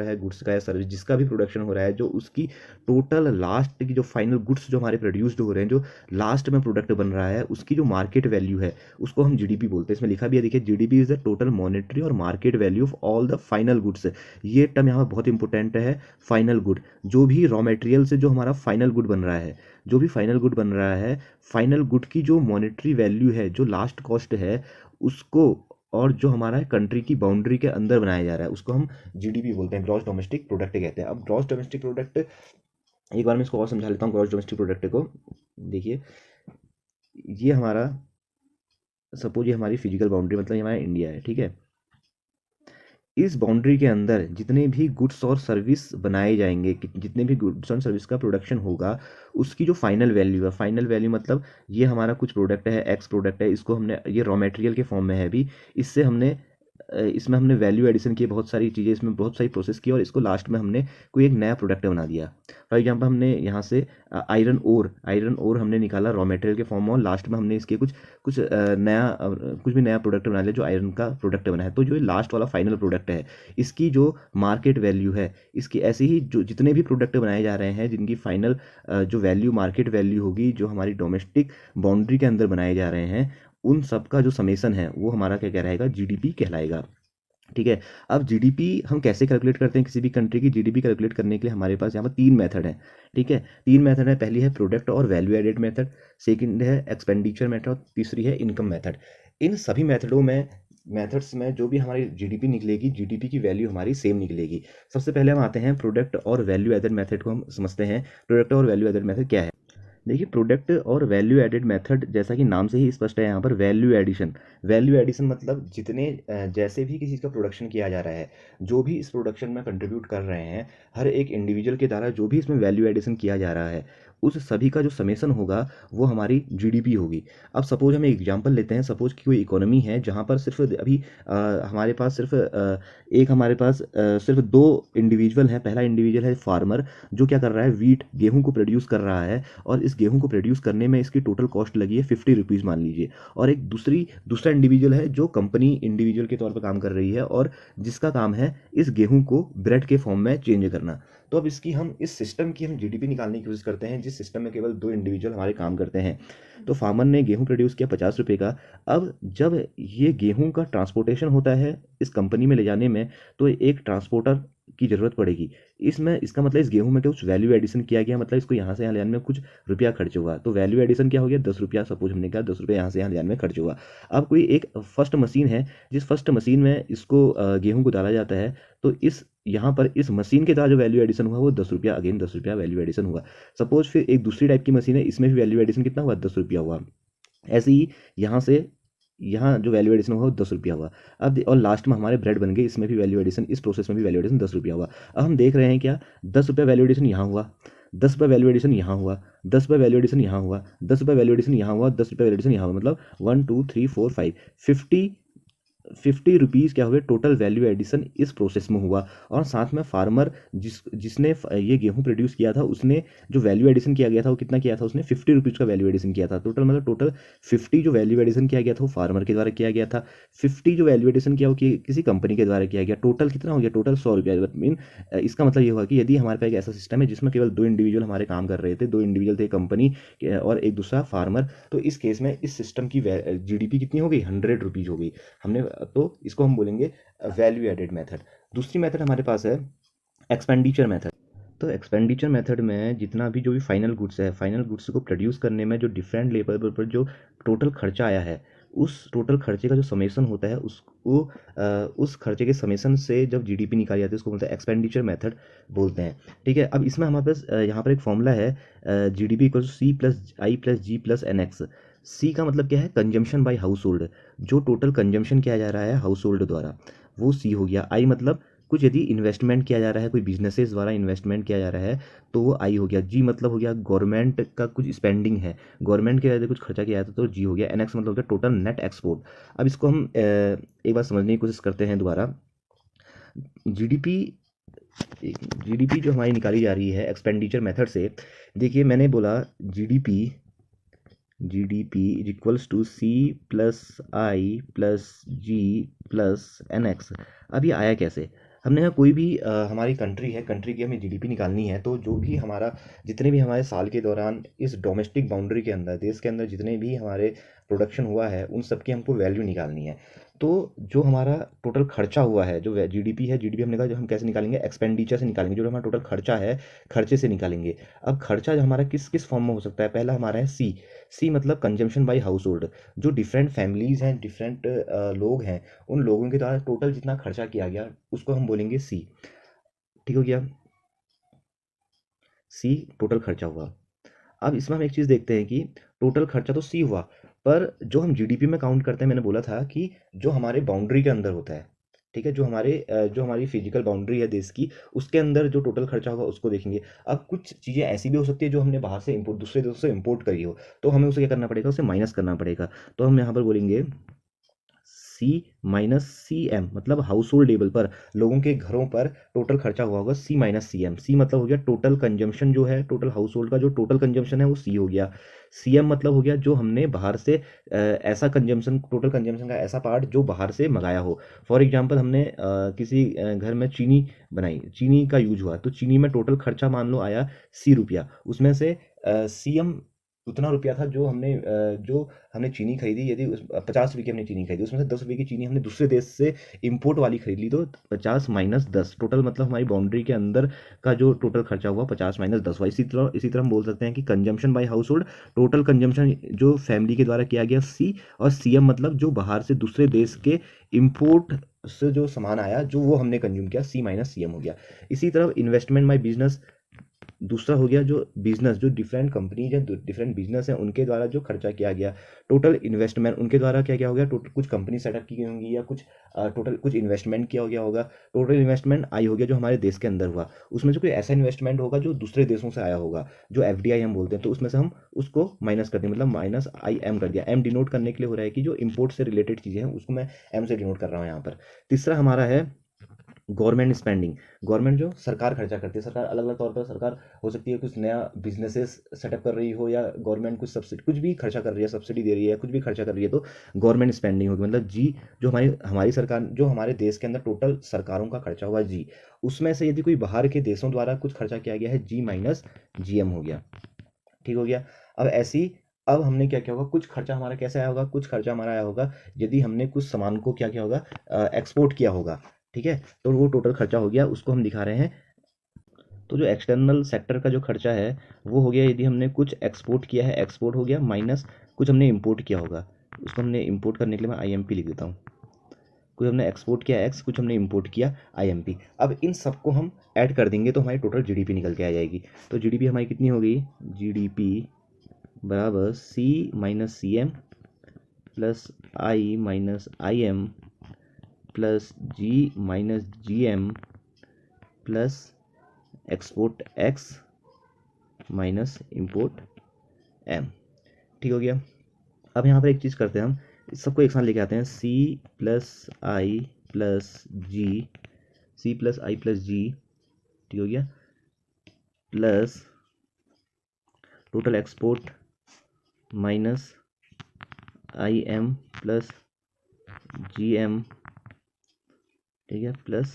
है गुड्स का या सर्विस, जिसका भी प्रोडक्शन हो रहा है, जो उसकी टोटल लास्ट की जो फाइनल गुड्स जो हमारे प्रोड्यूस्ड हो रहे हैं, जो लास्ट में प्रोडक्ट बन रहा है, उसकी जो मार्केट वैल्यू है, उसको हम जीडीपी बोलते हैं। इसमें लिखा भी है, देखिए, GDP is the total monetary और market value of all the final goods. ये टर्म यहाँ पर बहुत इंपॉर्टेंट है, फाइनल गुड। जो भी रॉ मटेरियल मटेरियल से जो हमारा फाइनल गुड बन रहा है, जो भी फाइनल गुड बन रहा है, फाइनल गुड की जो मॉनेटरी वैल्यू है, जो लास्ट कॉस्ट है, उसको और जो हमारा कंट्री की बाउंड्री के अंदर बनाया जा रहा है, उसको हम जीडीपी बोलते हैं, ग्रॉस डोमेस्टिक प्रोडक्ट कहते हैं। अब ग्रॉस डोमेस्टिक प्रोडक्ट, एक बार मैं इसको और समझा लेता हूँ। ग्रॉस डोमेस्टिक प्रोडक्ट को देखिए, ये हमारा, सपोज ये हमारी फिजिकल बाउंड्री, मतलब ये हमारा इंडिया है, ठीक है। इस बाउंड्री के अंदर जितने भी गुड्स और सर्विस बनाए जाएंगे, जितने भी गुड्स और सर्विस का प्रोडक्शन होगा, उसकी जो फाइनल वैल्यू है, फाइनल वैल्यू मतलब ये हमारा कुछ प्रोडक्ट है, एक्स प्रोडक्ट है, इसको हमने, ये रॉ मटेरियल के फॉर्म में है अभी, इससे हमने इसमें हमने वैल्यू एडिशन की, बहुत सारी चीज़ें इसमें, बहुत सारी प्रोसेस की, और इसको लास्ट में हमने कोई एक नया प्रोडक्ट बना दिया। फॉर एग्जांपल हमने यहाँ से आयरन ओर हमने निकाला रॉ मटेरियल के फॉर्म में, और लास्ट में हमने इसके कुछ कुछ कुछ भी नया प्रोडक्ट बना लिया जो आयरन का प्रोडक्ट बना है। तो जो लास्ट वाला फाइनल प्रोडक्ट है, इसकी जो मार्केट वैल्यू है, इसकी ऐसे ही जो जितने भी प्रोडक्ट बनाए जा रहे हैं, जिनकी फाइनल जो वैल्यू, मार्केट वैल्यू होगी, जो हमारी डोमेस्टिक बाउंड्री के अंदर बनाए जा रहे हैं, उन सब का जो समेसन है वो हमारा क्या कहलाएगा, जीडीपी कहलाएगा। ठीक है। अब जीडीपी हम कैसे कैलकुलेट करते हैं? किसी भी कंट्री की जीडीपी कैलकुलेट करने के लिए हमारे पास यहाँ पर 3 मेथड है। ठीक है, 3 मेथड है। पहली है प्रोडक्ट और वैल्यू एडेड मेथड, सेकंड है एक्सपेंडिचर मेथड, और तीसरी है इनकम मेथड। इन सभी मेथड्स में जो भी हमारी जीडीपी निकलेगी, जीडीपी की वैल्यू हमारी सेम निकलेगी। सबसे पहले हम आते हैं प्रोडक्ट और वैल्यू एडेड मेथड को हम समझते हैं। प्रोडक्ट और वैल्यू एडेड मेथड क्या है? देखिए, प्रोडक्ट और वैल्यू एडेड मेथड, जैसा कि नाम से ही स्पष्ट है, यहाँ पर वैल्यू एडिशन। वैल्यू एडिशन मतलब जितने जैसे भी किसी चीज़ का प्रोडक्शन किया जा रहा है, जो भी इस प्रोडक्शन में कंट्रीब्यूट कर रहे हैं, हर एक इंडिविजुअल के द्वारा जो भी इसमें वैल्यू एडिशन किया जा रहा है, उस सभी का जो समेसन होगा वो हमारी जीडीपी होगी। अब सपोज हम एक एग्जांपल लेते हैं। सपोज कि कोई इकोनॉमी है जहाँ पर सिर्फ अभी हमारे पास सिर्फ 2 इंडिविजुअल हैं। पहला इंडिविजुअल है फार्मर, जो क्या कर रहा है, वीट, गेहूं को प्रोड्यूस कर रहा है, और इस गेहूं को प्रोड्यूस करने में इसकी टोटल कॉस्ट लगी है 50 रुपीज़ मान लीजिए। और एक दूसरा इंडिविजुअल है जो कंपनी इंडिविजुअल के तौर पर काम कर रही है, और जिसका काम है इस गेहूं को ब्रेड के फॉर्म में चेंज करना। तो अब हम इस सिस्टम की हम जीडीपी निकालने की कोशिश करते हैं, जिस सिस्टम में केवल 2 इंडिविजुअल हमारे काम करते हैं। तो फार्मर ने गेहूं प्रोड्यूस किया 50 रुपये का। अब जब ये गेहूं का ट्रांसपोर्टेशन होता है इस कंपनी में ले जाने में, तो एक ट्रांसपोर्टर की ज़रूरत पड़ेगी। इसमें इसका मतलब इस गेहूं में कुछ वैल्यू एडिशन किया गया, मतलब इसको यहाँ से यहाँ ले जाने में कुछ रुपया खर्च हुआ। तो वैल्यू एडिशन क्या हो गया, 10 रुपया। सपोज हमने कहा 10 रुपये यहाँ से यहाँ ले जाने में खर्च हुआ। अब कोई एक फर्स्ट मशीन है, जिस फर्स्ट मशीन में इसको गेहूं को डाला जाता है, तो यहाँ पर इस मशीन के द्वारा जो वैल्यू एडिशन हुआ वो 10 रुपया, अगेन 10 रुपया वैल्यू एडिशन हुआ। सपोज फिर एक दूसरी टाइप की मशीन है, इसमें भी वैल्यू एडिशन कितना हुआ, 10 रुपया हुआ। ऐसे ही यहाँ से यहाँ जो वैल्यू एडिशन हुआ वो 10 रुपया हुआ। अब और लास्ट में हमारे ब्रेड बन गए, इसमें भी वैल्यू एडिशन, इस प्रोसेस में भी वैल्यू एडिशन 10 रुपया हुआ। अब हम देख रहे हैं क्या, 10 रुपया वैल्यू एडिशन यहाँ हुआ, 10 रुपये वैल्यू एडिशन यहाँ हुआ, 10 रुपये वैल्यू एडिशन यहाँ हुआ, 10 रुपये वैल्यू एडिशन यहाँ हुआ, 10 रुपये वैल्यू एडिशन यहाँ हुआ, मतलब 1 2 3 4 5 50 रुपीज़ क्या हुए, टोटल वैल्यू एडिशन इस प्रोसेस में हुआ। और साथ में फार्मर जिसने ये गेहूं प्रोड्यूस किया था, उसने जो वैल्यू एडिशन किया गया था वो कितना किया था, उसने 50 रुपीज़ का वैल्यू एडिशन किया था। टोटल 50 जो वैल्यू एडिशन किया गया था वो फार्मर के द्वारा किया गया था। 50 जो वैल्यू एडिशन किया वो किसी कंपनी के द्वारा किया गया। टोटल कितना हो गया, टोटल 100 रुपया। मीन इसका मतलब ये हुआ कि यदि हमारे पास एक ऐसा सिस्टम है जिसमें केवल 2 इंडिविजुअल हमारे काम कर रहे थे, 2 इंडिविजुअल थे, कंपनी और एक दूसरा फार्मर, तो इस केस में इस सिस्टम की जीडीपी कितनी हो गई, 100 रुपीज़ हो गई। हमने तो इसको हम बोलेंगे वैल्यू एडेड मेथड। दूसरी मेथड हमारे पास है एक्सपेंडिचर मेथड। तो एक्सपेंडिचर मेथड में जितना भी जो भी फाइनल गुड्स है, फाइनल गुड्स को प्रोड्यूस करने में जो डिफरेंट लेवल पर जो टोटल खर्चा आया है, उस टोटल खर्चे का जो समेसन होता है, उसको उस खर्चे के समेसन से जब जीडीपी निकाली जाती है, उसको बोलते हैं एक्सपेंडिचर मेथड बोलते हैं। ठीक है। अब इसमें हमारे पास यहाँ पर एक फॉर्मूला है, जीडीपी इक्वल टू C+I+G+NX। सी का मतलब क्या है, कंजम्पशन बाय हाउस होल्ड, जो टोटल कंजम्पशन किया जा रहा है हाउस होल्ड द्वारा, वो सी हो गया। आई मतलब कुछ यदि इन्वेस्टमेंट किया जा रहा है, कोई बिजनेसेस द्वारा इन्वेस्टमेंट किया जा रहा है, तो वो आई हो गया। जी मतलब हो गया गवर्नमेंट का कुछ स्पेंडिंग है, गवर्नमेंट के वजह से कुछ खर्चा किया जाता है, तो जी हो गया। एनएक्स मतलब हो गया टोटल नेट एक्सपोर्ट। अब इसको हम एक बार समझने की कोशिश करते हैं दोबारा। जीडीपी जीडीपी जो हमारी निकाली जा रही है एक्सपेंडिचर मेथड से, देखिए मैंने बोला GDP is equals to C+I+G+NX। अब ये आया कैसे? हमने कहा कोई भी हमारी कंट्री है, कंट्री की हमें जीडीपी निकालनी है, तो जो भी हमारा जितने भी हमारे साल के दौरान इस डोमेस्टिक बाउंड्री के अंदर, देश के अंदर जितने भी हमारे प्रोडक्शन हुआ है उन सब की हमको वैल्यू निकालनी है। तो जो हमारा टोटल खर्चा हुआ है, जो जीडीपी है, जीडीपी हमने कहा जो हम कैसे निकालेंगे, एक्सपेंडिचर से निकालेंगे, जो हमारा टोटल खर्चा है खर्चे से निकालेंगे। अब खर्चा जो हमारा किस किस फॉर्म में हो सकता है, पहला हमारा है सी। सी मतलब कंजम्पशन बाई हाउस होल्ड, जो डिफरेंट फैमिलीज हैं, डिफरेंट लोग हैं, उन लोगों के द्वारा टोटल जितना खर्चा किया गया उसको हम बोलेंगे सी। ठीक हो गया, सी टोटल खर्चा हुआ। अब इसमें हम एक चीज़ देखते हैं कि टोटल खर्चा तो सी हुआ, पर जो हम जीडीपी में काउंट करते हैं, मैंने बोला था कि जो हमारे बाउंड्री के अंदर होता है, ठीक है, जो हमारी फिजिकल बाउंड्री है देश की, उसके अंदर जो टोटल खर्चा होगा उसको देखेंगे। अब कुछ चीज़ें ऐसी भी हो सकती है जो हमने बाहर से इम्पोर्ट, दूसरे देशों से इम्पोर्ट करी हो, तो हमें उसे क्या करना पड़ेगा, उसे माइनस करना पड़ेगा। तो हम यहाँ पर बोलेंगे सी माइनस सी एम, मतलब हाउस होल्ड लेवल पर, लोगों के घरों पर टोटल खर्चा हुआ होगा सी माइनस सी एम। सी मतलब हो गया टोटल कंजम्पशन, जो है टोटल हाउस होल्ड का जो टोटल कंजम्पशन है वो सी हो गया। सी एम मतलब हो गया जो हमने बाहर से ऐसा कंजम्पशन, टोटल कंजम्पशन का ऐसा पार्ट जो बाहर से मंगाया हो। फॉर एग्जांपल हमने किसी घर में चीनी बनाई, चीनी का यूज हुआ, तो चीनी में टोटल खर्चा मान लो आया ₹C, उसमें से सी एम उतना रुपया था जो हमने चीनी खरीदी। यदि उस 50 रुपये की हमने चीनी खरीदी, उसमें से 10 रुपये की चीनी हमने दूसरे देश से इम्पोर्ट वाली खरीद ली, तो 50 - 10 टोटल, मतलब हमारी बाउंड्री के अंदर का जो टोटल खर्चा हुआ 50 - 10 हुआ। इसी तरह हम बोल सकते हैं कि consumption by household, total consumption जो फैमिली के द्वारा किया गया सी, और सीएम मतलब जो बाहर से दूसरे देश के इम्पोर्ट से जो सामान आया जो वो हमने कंज्यूम किया, C - CM हो गया। इसी तरह इन्वेस्टमेंट बाय बिजनेस दूसरा हो गया, जो बिजनेस, जो डिफरेंट कंपनीज हैं, डिफरेंट बिजनेस हैं, उनके द्वारा जो खर्चा किया गया, टोटल इन्वेस्टमेंट उनके द्वारा क्या क्या हो गया, टोटल कुछ कंपनी सेटअप की गई होंगी या कुछ टोटल कुछ इन्वेस्टमेंट किया हो गया होगा। टोटल इन्वेस्टमेंट आई हो गया जो हमारे देश के अंदर हुआ, उसमें से कोई ऐसा इन्वेस्टमेंट होगा जो दूसरे देशों से आया होगा, जो FDI हम बोलते हैं, तो उसमें से हम उसको माइनस कर दें, मतलब -IM कर दिया। एम डिनोट करने के लिए हो रहा है कि जो इम्पोर्ट से रिलेटेड चीज़ें हैं उसको मैं एम से डिनोट कर रहा हूँ यहाँ पर। तीसरा हमारा है गवर्नमेंट स्पेंडिंग। गवर्नमेंट जो सरकार खर्चा करती है, सरकार अलग अलग तौर पर, सरकार हो सकती है कुछ नया बिजनेसेस सेटअप कर रही हो, या गवर्नमेंट कुछ सब्सिडी, कुछ भी खर्चा कर रही है, सब्सिडी दे रही है, कुछ भी खर्चा कर रही है, तो गवर्नमेंट स्पेंडिंग होगी। मतलब जी, जो हमारी हमारी सरकार, जो हमारे देश के अंदर टोटल सरकारों का खर्चा हुआ जी, उसमें से यदि कोई बाहर के देशों द्वारा कुछ खर्चा किया गया है, G - GM हो गया। ठीक हो गया। अब ऐसी, अब हमने क्या किया होगा, कुछ खर्चा हमारा कैसे आया होगा, कुछ खर्चा हमारा आया होगा यदि हमने कुछ सामान को क्या किया होगा, एक्सपोर्ट किया होगा। ठीक है, तो वो टोटल खर्चा हो गया, उसको हम दिखा रहे हैं। तो जो एक्सटर्नल सेक्टर का जो खर्चा है वो हो गया यदि हमने कुछ एक्सपोर्ट किया है, एक्सपोर्ट हो गया, माइनस कुछ हमने इंपोर्ट किया होगा, उसको हमने इंपोर्ट करने के लिए मैं IMP लिख देता हूँ। कुछ हमने एक्सपोर्ट किया एक्स, कुछ हमने इंपोर्ट किया IMP। अब इन सबको हम ऐड कर देंगे तो हमारी टोटल GDP निकल के आ जाएगी। तो GDP हमारी कितनी हो गई, GDP बराबर C - CM plus I - IM plus G - GM plus export X minus import M। ठीक हो गया। अब यहाँ पर एक चीज़ करते हैं, हम इस सबको एक साथ लेके आते हैं, C+I+G ठीक हो गया, plus total export minus IM plus GM ठीक है, प्लस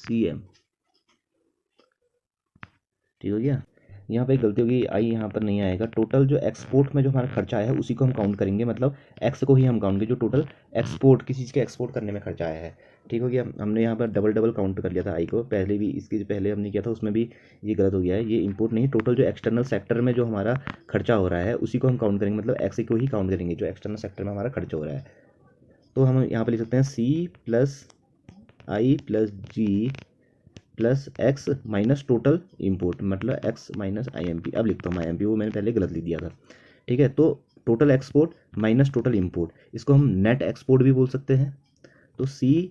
CM। ठीक हो गया। यहाँ पे एक गलती होगी, आई यहाँ पर नहीं आएगा। टोटल जो एक्सपोर्ट में जो हमारा खर्चा आया है उसी को हम काउंट करेंगे, मतलब एक्स को ही हम काउंट करेंगे, जो टोटल एक्सपोर्ट किसी चीज़ के एक्सपोर्ट करने में खर्चा आया है। ठीक हो गया। हमने यहाँ पर डबल डबल काउंट कर लिया था आई को, पहले भी, इसके पहले हमने किया था उसमें भी ये गलत हो गया है। ये इंपोर्ट नहीं, टोटल जो एक्सटर्नल सेक्टर में जो हमारा खर्चा हो रहा है उसी को हम काउंट करेंगे, मतलब एक्स को ही काउंट करेंगे जो एक्सटर्नल सेक्टर में हमारा खर्चा हो रहा है। तो हम यहाँ पर लिख सकते हैं C+I+G plus X minus total import, मतलब X माइनस IMP। अब लिखता हूँ मैं IMP, वो मैंने पहले गलत लिख दिया था। ठीक है, तो total export minus total import, इसको हम नेट एक्सपोर्ट भी बोल सकते हैं। तो C+I+G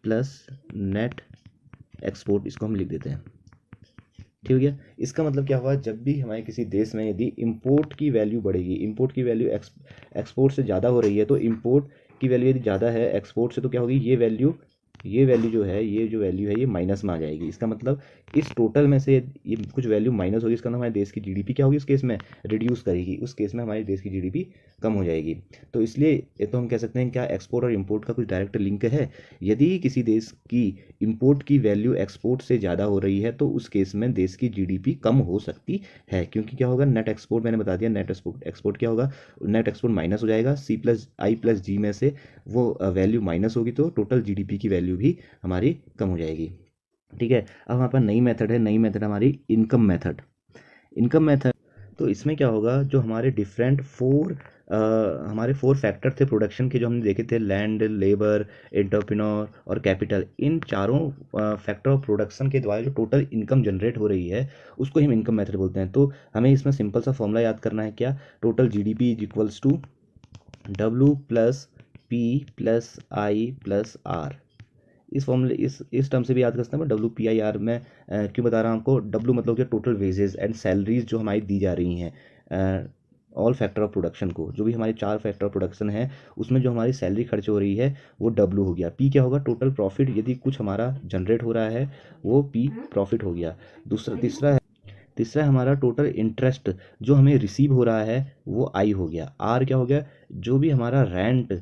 प्लस नेट एक्सपोर्ट, इसको हम लिख देते हैं। ठीक हो गया। इसका मतलब क्या हुआ, जब भी हमारे किसी देश में यदि इम्पोर्ट की वैल्यू बढ़ेगी, इम्पोर्ट की वैल्यू एक्सपोर्ट से ज़्यादा हो रही है, तो इम्पोर्ट की वैल्यू यदि ज़्यादा है एक्सपोर्ट से, तो क्या होगी, ये वैल्यू ये वैल्यू जो है, ये जो वैल्यू है ये माइनस में आ जाएगी। इसका मतलब इस टोटल में से ये कुछ वैल्यू माइनस होगी, इसका मतलब हमारे देश की जीडीपी क्या होगी उस केस में, रिड्यूस करेगी, उस केस में हमारे देश की जीडीपी कम हो जाएगी। तो इसलिए ये तो हम कह सकते हैं क्या एक्सपोर्ट और इंपोर्ट का कुछ डायरेक्ट लिंक है। यदि किसी देश की इंपोर्ट की वैल्यू एक्सपोर्ट से ज़्यादा हो रही है तो उस केस में देश की जीडीपी कम हो सकती है, क्योंकि क्या होगा, नेट एक्सपोर्ट मैंने बता दिया, नेट एक्सपोर्ट क्या होगा, नेट एक्सपोर्ट माइनस हो जाएगा, C+I+G में से वो वैल्यू माइनस होगी तो टोटल जीडीपी की वैल्यू भी हमारी कम हो जाएगी। ठीक है, अब हमारे पास नई मेथड है, नई मेथड हमारी इनकम मेथड। इनकम मेथड, तो इसमें क्या होगा, जो हमारे डिफरेंट हमारे 4 फैक्टर थे प्रोडक्शन के जो हमने देखे थे, लैंड, लेबर, एंटरप्रेन्योर और कैपिटल, इन चारों फैक्टर ऑफ प्रोडक्शन के द्वारा जो टोटल इनकम जनरेट हो रही है उसको हम इनकम मेथड बोलते हैं। तो हमें इसमें सिंपल सा फॉर्मूला याद करना है, क्या, total GDP is equals to W plus P plus I plus R। इस फॉर्मूले इस टर्म से भी याद कर सकते हैं। WPIR में क्यों बता रहा हूँ आपको, W मतलब क्या, टोटल वेजेस एंड सैलरीज जो हमारी दी जा रही हैं ऑल फैक्टर ऑफ प्रोडक्शन को, जो भी हमारे 4 फैक्टर ऑफ प्रोडक्शन है उसमें जो हमारी सैलरी खर्च हो रही है वो W हो गया। P क्या होगा, टोटल प्रॉफिट, यदि कुछ हमारा जनरेट हो रहा है वो P प्रॉफिट हो गया। तीसरा है हमारा टोटल इंटरेस्ट जो हमें रिसीव हो रहा है वो आई हो गया। आर क्या हो गया, जो भी हमारा रेंट,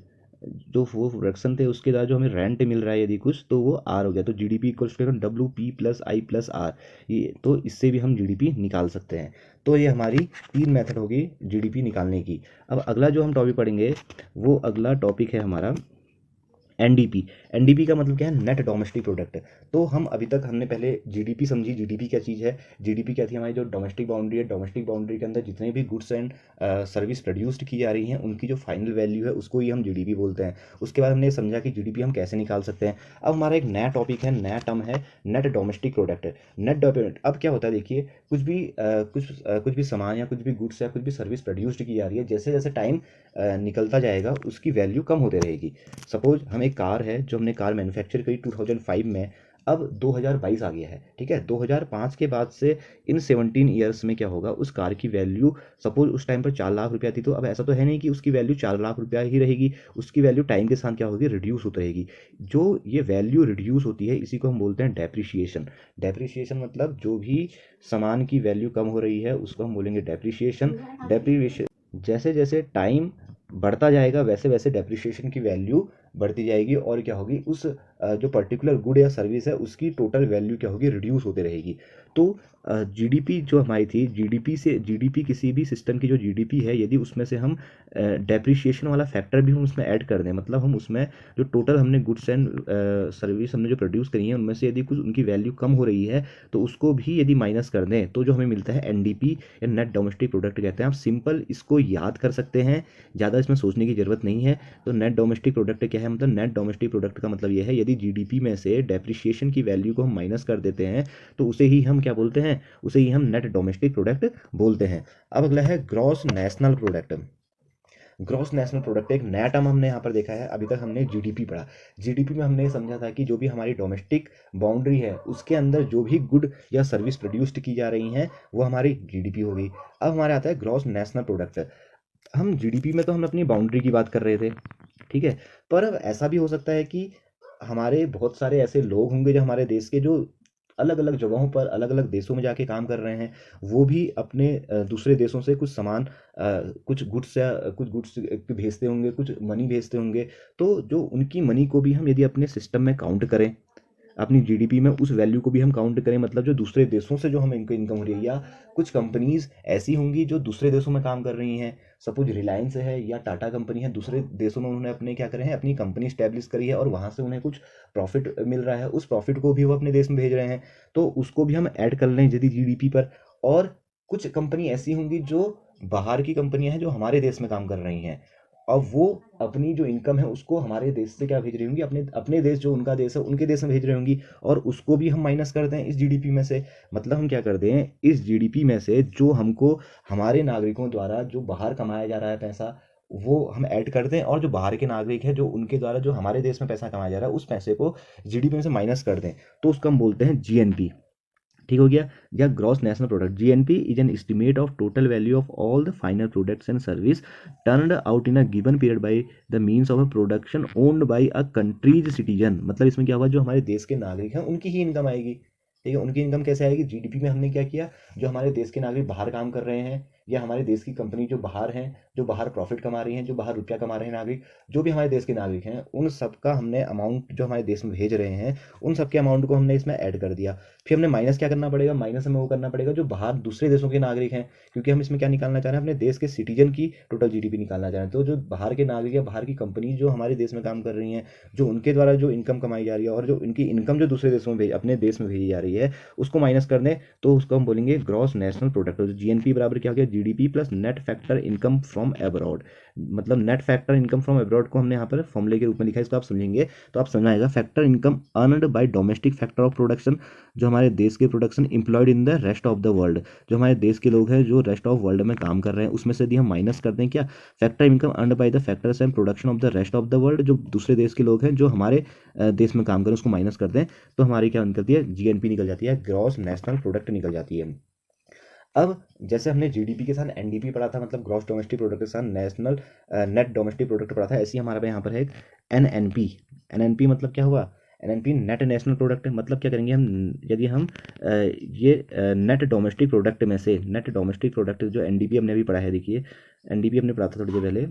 जो वो प्रोडक्शन थे उसके द्वारा जो हमें रेंट मिल रहा है यदि कुछ, तो वो आर हो गया। तो जीडीपी इक्वल्स टू WP+I+R। ये तो इससे भी हम जीडीपी निकाल सकते हैं। तो ये हमारी 3 मेथड होगी जीडीपी निकालने की। अब अगला जो हम टॉपिक पढ़ेंगे वो अगला टॉपिक है हमारा एनडीपी। एनडीपी का मतलब क्या है, नेट डोमेस्टिक प्रोडक्ट। तो हम अभी तक हमने पहले जीडीपी समझी, जीडीपी क्या चीज़ है, जीडीपी क्या थी, हमारी जो डोमेस्टिक बाउंड्री है, डोमेस्टिक बाउंड्री के अंदर जितने भी गुड्स एंड सर्विस प्रोड्यूस्ड की जा रही हैं उनकी जो फाइनल वैल्यू है उसको ही हम जीडीपी बोलते हैं। उसके बाद हमने समझा कि जीडीपी हम कैसे निकाल सकते हैं। अब हमारा एक नया टॉपिक है, नया टर्म है net domestic product. Net domestic, अब क्या होता है देखिए, कुछ भी सामान या कुछ भी गुड्स या कुछ भी सर्विस प्रोड्यूस्ड की जा रही है, जैसे जैसे टाइम निकलता जाएगा उसकी वैल्यू कम होते रहेगी। सपोज हम एक कार है, जो हमने कार मैन्युफैक्चर करी 2005 में, अब 2022 आ गया है, ठीक है। 2005 के बाद से इन 17 ईयर्स में क्या होगा, उस कार की वैल्यू, सपोज उस टाइम पर 4 लाख रुपया थी, तो अब ऐसा तो है नहीं कि उसकी वैल्यू 4 लाख रुपया ही रहेगी, उसकी वैल्यू टाइम के साथ क्या होगी, रिड्यूस होती रहेगी। जो ये वैल्यू रिड्यूस होती है इसी को हम बोलते हैं डेप्रिशिएशन। डेप्रिशिएशन मतलब जो भी सामान की वैल्यू कम हो रही है उसको हम बोलेंगे डेप्रिशिएशन। डेप्रिशिएशन, जैसे जैसे टाइम बढ़ता जाएगा वैसे वैसे डेप्रिशिएशन की वैल्यू बढ़ती जाएगी, और क्या होगी, उस जो पर्टिकुलर गुड या सर्विस है उसकी टोटल वैल्यू क्या होगी, रिड्यूस होते रहेगी। तो जीडीपी जो हमारी थी, जीडीपी किसी भी सिस्टम की जो जीडीपी है, यदि उसमें से हम डेप्रिशिएशन वाला फैक्टर भी हम उसमें ऐड कर दें, मतलब हम उसमें जो टोटल हमने गुड्स एंड सर्विस हमने जो प्रोड्यूस करी है उनमें से यदि कुछ उनकी वैल्यू कम हो रही है तो उसको भी यदि माइनस कर दें तो जो हमें मिलता है एनडीपी या नेट डोमेस्टिक प्रोडक्ट कहते हैं। आप सिंपल इसको याद कर सकते हैं, ज़्यादा इसमें सोचने की ज़रूरत नहीं है। तो नेट डोमेस्टिक प्रोडक्ट क्या है, मतलब नेट डोमेस्टिक प्रोडक्ट का मतलब ये है, यदि जीडीपी में से डेप्रिशिएशन की वैल्यू को हम माइनस कर देते हैं तो उसे ही हम क्या बोलते हैं, उसे ही हम नेट डोमेस्टिक प्रोडक्ट बोलते हैं। अब अगला है gross national product. Gross national product एक नया टर्म हमने यहाँ पर देखा है। अभी तक हमने जीडीपी पढ़ा, जीडीपी में हमने समझा था कि जो भी हमारी डोमेस्टिक बाउंड्री है उसके अंदर जो भी गुड या सर्विस प्रोड्यूस्ड की जा रही हैं वो हमारी जीडीपी होगी। अब हमारे आता है ग्रॉस नेशनल प्रोडक्ट। हम जीडीपी में तो हम अपनी बाउंड्री की बात कर रहे थे, ठीक है, पर अब ऐसा भी हो सकता है कि हमारे बहुत सारे ऐसे लोग होंगे जो हमारे देश के, जो अलग अलग जगहों पर अलग अलग देशों में जाके काम कर रहे हैं, वो भी अपने दूसरे देशों से कुछ सामान, कुछ गुड्स भेजते होंगे, कुछ मनी भेजते होंगे। तो जो उनकी मनी को भी हम यदि अपने सिस्टम में काउंट करें, अपनी जीडीपी में उस वैल्यू को भी हम काउंट करें, मतलब जो दूसरे देशों से जो हमें इनको इनकम हो रही है, या कुछ कंपनीज ऐसी होंगी जो दूसरे देशों में काम कर रही हैं, सपोज रिलायंस है या टाटा कंपनी है, दूसरे देशों में उन्होंने अपने क्या करे हैं, अपनी कंपनी स्टैब्लिश करी है और वहाँ से उन्हें कुछ प्रॉफिट मिल रहा है, उस प्रॉफिट को भी वो अपने देश में भेज रहे हैं, तो उसको भी हम ऐड कर लें यदि जीडीपी पर। और कुछ कंपनी ऐसी होंगी जो बाहर की कंपनियां हैं जो हमारे देश में काम कर रही हैं, अब वो अपनी जो इनकम है उसको हमारे देश से क्या भेज रही होंगी, अपने अपने देश जो उनका देश है उनके देश में भेज रही होंगी, और उसको भी हम माइनस कर दें इस जीडीपी में से। मतलब हम क्या कर दें, इस जीडीपी में से जो हमको हमारे नागरिकों द्वारा जो बाहर कमाया जा रहा है पैसा, वो हम ऐड कर दें, और जो बाहर के नागरिक हैं जो उनके द्वारा जो हमारे देश में पैसा कमाया जा रहा है उस पैसे को जीडीपी में से माइनस कर दें, तो उसको हम बोलते हैं जीएनपी। ठीक हो गया। या gross national product, GNP is an estimate of total value of all the final products and service turned out in a given period by the means of a production owned by a countries citizen. मतलब इसमें क्या हुआ, जो हमारे देश के नागरिक हैं उनकी ही इनकम आएगी। ठीक है, उनकी इनकम कैसे आएगी, जीडीपी में हमने क्या किया, जो हमारे देश के नागरिक बाहर काम कर रहे हैं या हमारे देश की कंपनी जो बाहर हैं, जो बाहर प्रॉफिट कमा रही हैं, जो बाहर रुपया कमा रहे हैं नागरिक, जो भी हमारे देश के नागरिक हैं, उन सब का हमने अमाउंट जो हमारे देश में भेज रहे हैं उन सब के अमाउंट को हमने इसमें ऐड कर दिया। फिर हमने माइनस क्या करना पड़ेगा, माइनस हमें वो करना पड़ेगा जो बाहर दूसरे देशों के नागरिक हैं, क्योंकि हम इसमें क्या निकालना चाह रहे हैं, अपने देश के सिटीजन की टोटल जीडीपी निकालना चाह रहे हैं। तो जो बाहर के नागरिक या बाहर की कंपनी जो हमारे देश में काम कर रही हैं, जो उनके द्वारा जो इनकम कमाई जा रही है और जो इनकी इनकम जो दूसरे देशों में अपने देश में भेजी जा रही है उसको माइनस कर दें तो उसको हम बोलेंगे ग्रॉस नेशनल प्रोडक्ट। जीएनपी बराबर क्या हो गया, GDP plus net factor income from abroad. मतलब net factor income from abroad को हमने यहाँ पर फॉर्मूले के रूप में लिखा है, इसको आप समझेंगे तो आप समझ आएगा। Factor income earned bye domestic factor of production, जो हमारे देश के production employed in the rest of the world, जो हमारे देश के लोग हैं जो रेस्ट ऑफ वर्ल्ड में काम कर रहे हैं, उसमें से यदि हम माइनस कर दें क्या, factor income earned by the factors and production of the rest of the world, जो दूसरे देश के लोग हैं जो हमारे देश में काम करें उसको माइनस कर दें तो हमारी क्या निकलती है, जीएनपी निकल जाती है, ग्रॉस नेशनल प्रोडक्ट निकल जाती है। अब जैसे हमने जीडीपी के साथ एनडीपी पढ़ा था, मतलब ग्रॉस डोमेस्टिक प्रोडक्ट के साथ नेशनल नेट डोमेस्टिक प्रोडक्ट पढ़ा था, ऐसे ही हमारे यहाँ पर है एनएनपी। एनएनपी मतलब क्या हुआ, एनएनपी नेट नेशनल प्रोडक्ट है। मतलब क्या करेंगे हम, यदि हम ये नेट डोमेस्टिक प्रोडक्ट में से, नेट डोमेस्टिक प्रोडक्ट जो एनडीपी हमने अभी पढ़ा है, देखिए एनडीपी हमने पढ़ा था थोड़ी देर पहले,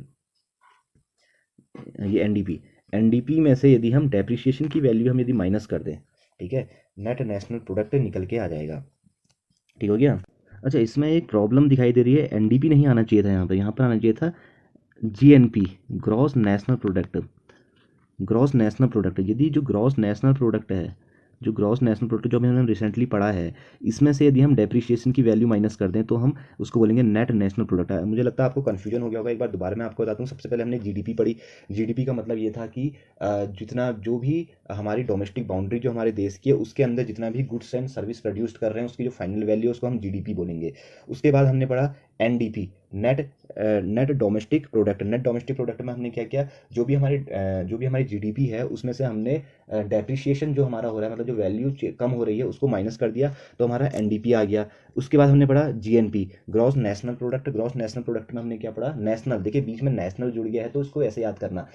ये एनडीपी, एनडीपी में से यदि हम डेप्रिसिएशन की वैल्यू हम यदि माइनस कर दें, ठीक है, नेट नेशनल प्रोडक्ट निकल के आ जाएगा। ठीक हो गया। अच्छा, इसमें एक प्रॉब्लम दिखाई दे रही है, एनडीपी नहीं आना चाहिए था यहाँ पर आना चाहिए था GNP, gross national product. Gross national product, यदि जो ग्रॉस नेशनल प्रोडक्ट है, जो ग्रॉस नेशनल प्रोडक्ट जो हमने रिसेंटली पढ़ा है, इसमें से यदि हम डेप्रिसिएशन की वैल्यू माइनस कर दें तो हम उसको बोलेंगे नेट नेशनल प्रोडक्ट। मुझे लगता है आपको कन्फ्यूजन हो गया होगा, एक बार दोबारा मैं आपको बताता हूँ। सबसे पहले हमने जीडीपी पढ़ी, जीडीपी का मतलब ये था कि जितना जो भी हमारी डोमेस्टिक बाउंड्री जो हमारे देश की है उसके अंदर जितना भी गुड्स एंड सर्विस प्रोड्यूस कर रहे हैं उसकी जो फाइनल वैल्यू है उसको हम जीडीपी बोलेंगे। उसके बाद हमने पढ़ा NDP, net domestic product. Net domestic product में हमने क्या किया, जो भी हमारी जीडीपी है उसमें से हमने डेप्रिसिएशन जो हमारा हो रहा है, मतलब जो वैल्यू कम हो रही है उसको माइनस कर दिया तो हमारा एनडीपी आ गया। उसके बाद हमने पढ़ा GNP, gross national product. Gross national product में हमने क्या पढ़ा, नेशनल, देखिए बीच में नेशनल जुड़ गया है तो इसको ऐसे याद करना।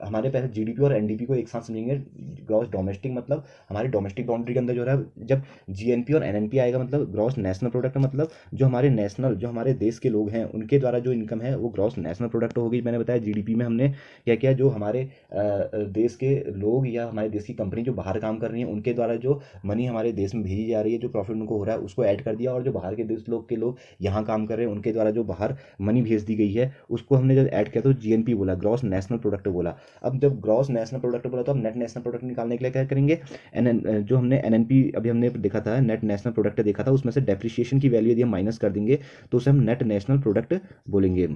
हमारे पहले जीडीपी और एनडीपी को एक साथ समझेंगे। ग्रॉस डोमेस्टिक मतलब हमारी डोमेस्टिक बाउंड्री के अंदर जो रहा है, जब जीएनपी और एनएनपी आएगा मतलब ग्रॉस नेशनल प्रोडक्ट, मतलब जो हमारे नेशनल, जो हमारे देश के लोग हैं उनके द्वारा जो इनकम है वो ग्रॉस नेशनल प्रोडक्ट होगी। मैंने बताया जीडीपी में हमने क्या किया, जो हमारे देश के लोग या हमारे देश की कंपनी जो बाहर काम कर रही है उनके द्वारा जो मनी हमारे देश में भेजी जा रही है, जो प्रॉफिट उनको हो रहा है उसको ऐड कर दिया, और जो बाहर के देश के लोग यहाँ काम कर रहे हैं उनके द्वारा जो बाहर मनी भेज दी गई है उसको हमने जब ऐड किया तो जीएनपी बोला, ग्रॉस नेशनल प्रोडक्ट बोला। अब जब ग्रॉस नेशनल प्रोडक्ट बोला तो अब नेट नेशनल प्रोडक्ट निकालने के लिए क्या करेंगे, जो हमने एनएनपी अभी हमने देखा था, नेट नेशनल प्रोडक्ट देखा था, उसमें से डेप्रिसिएशन की वैल्यू यदि हम माइनस कर देंगे तो उसे हम नेट नेशनल प्रोडक्ट बोलेंगे।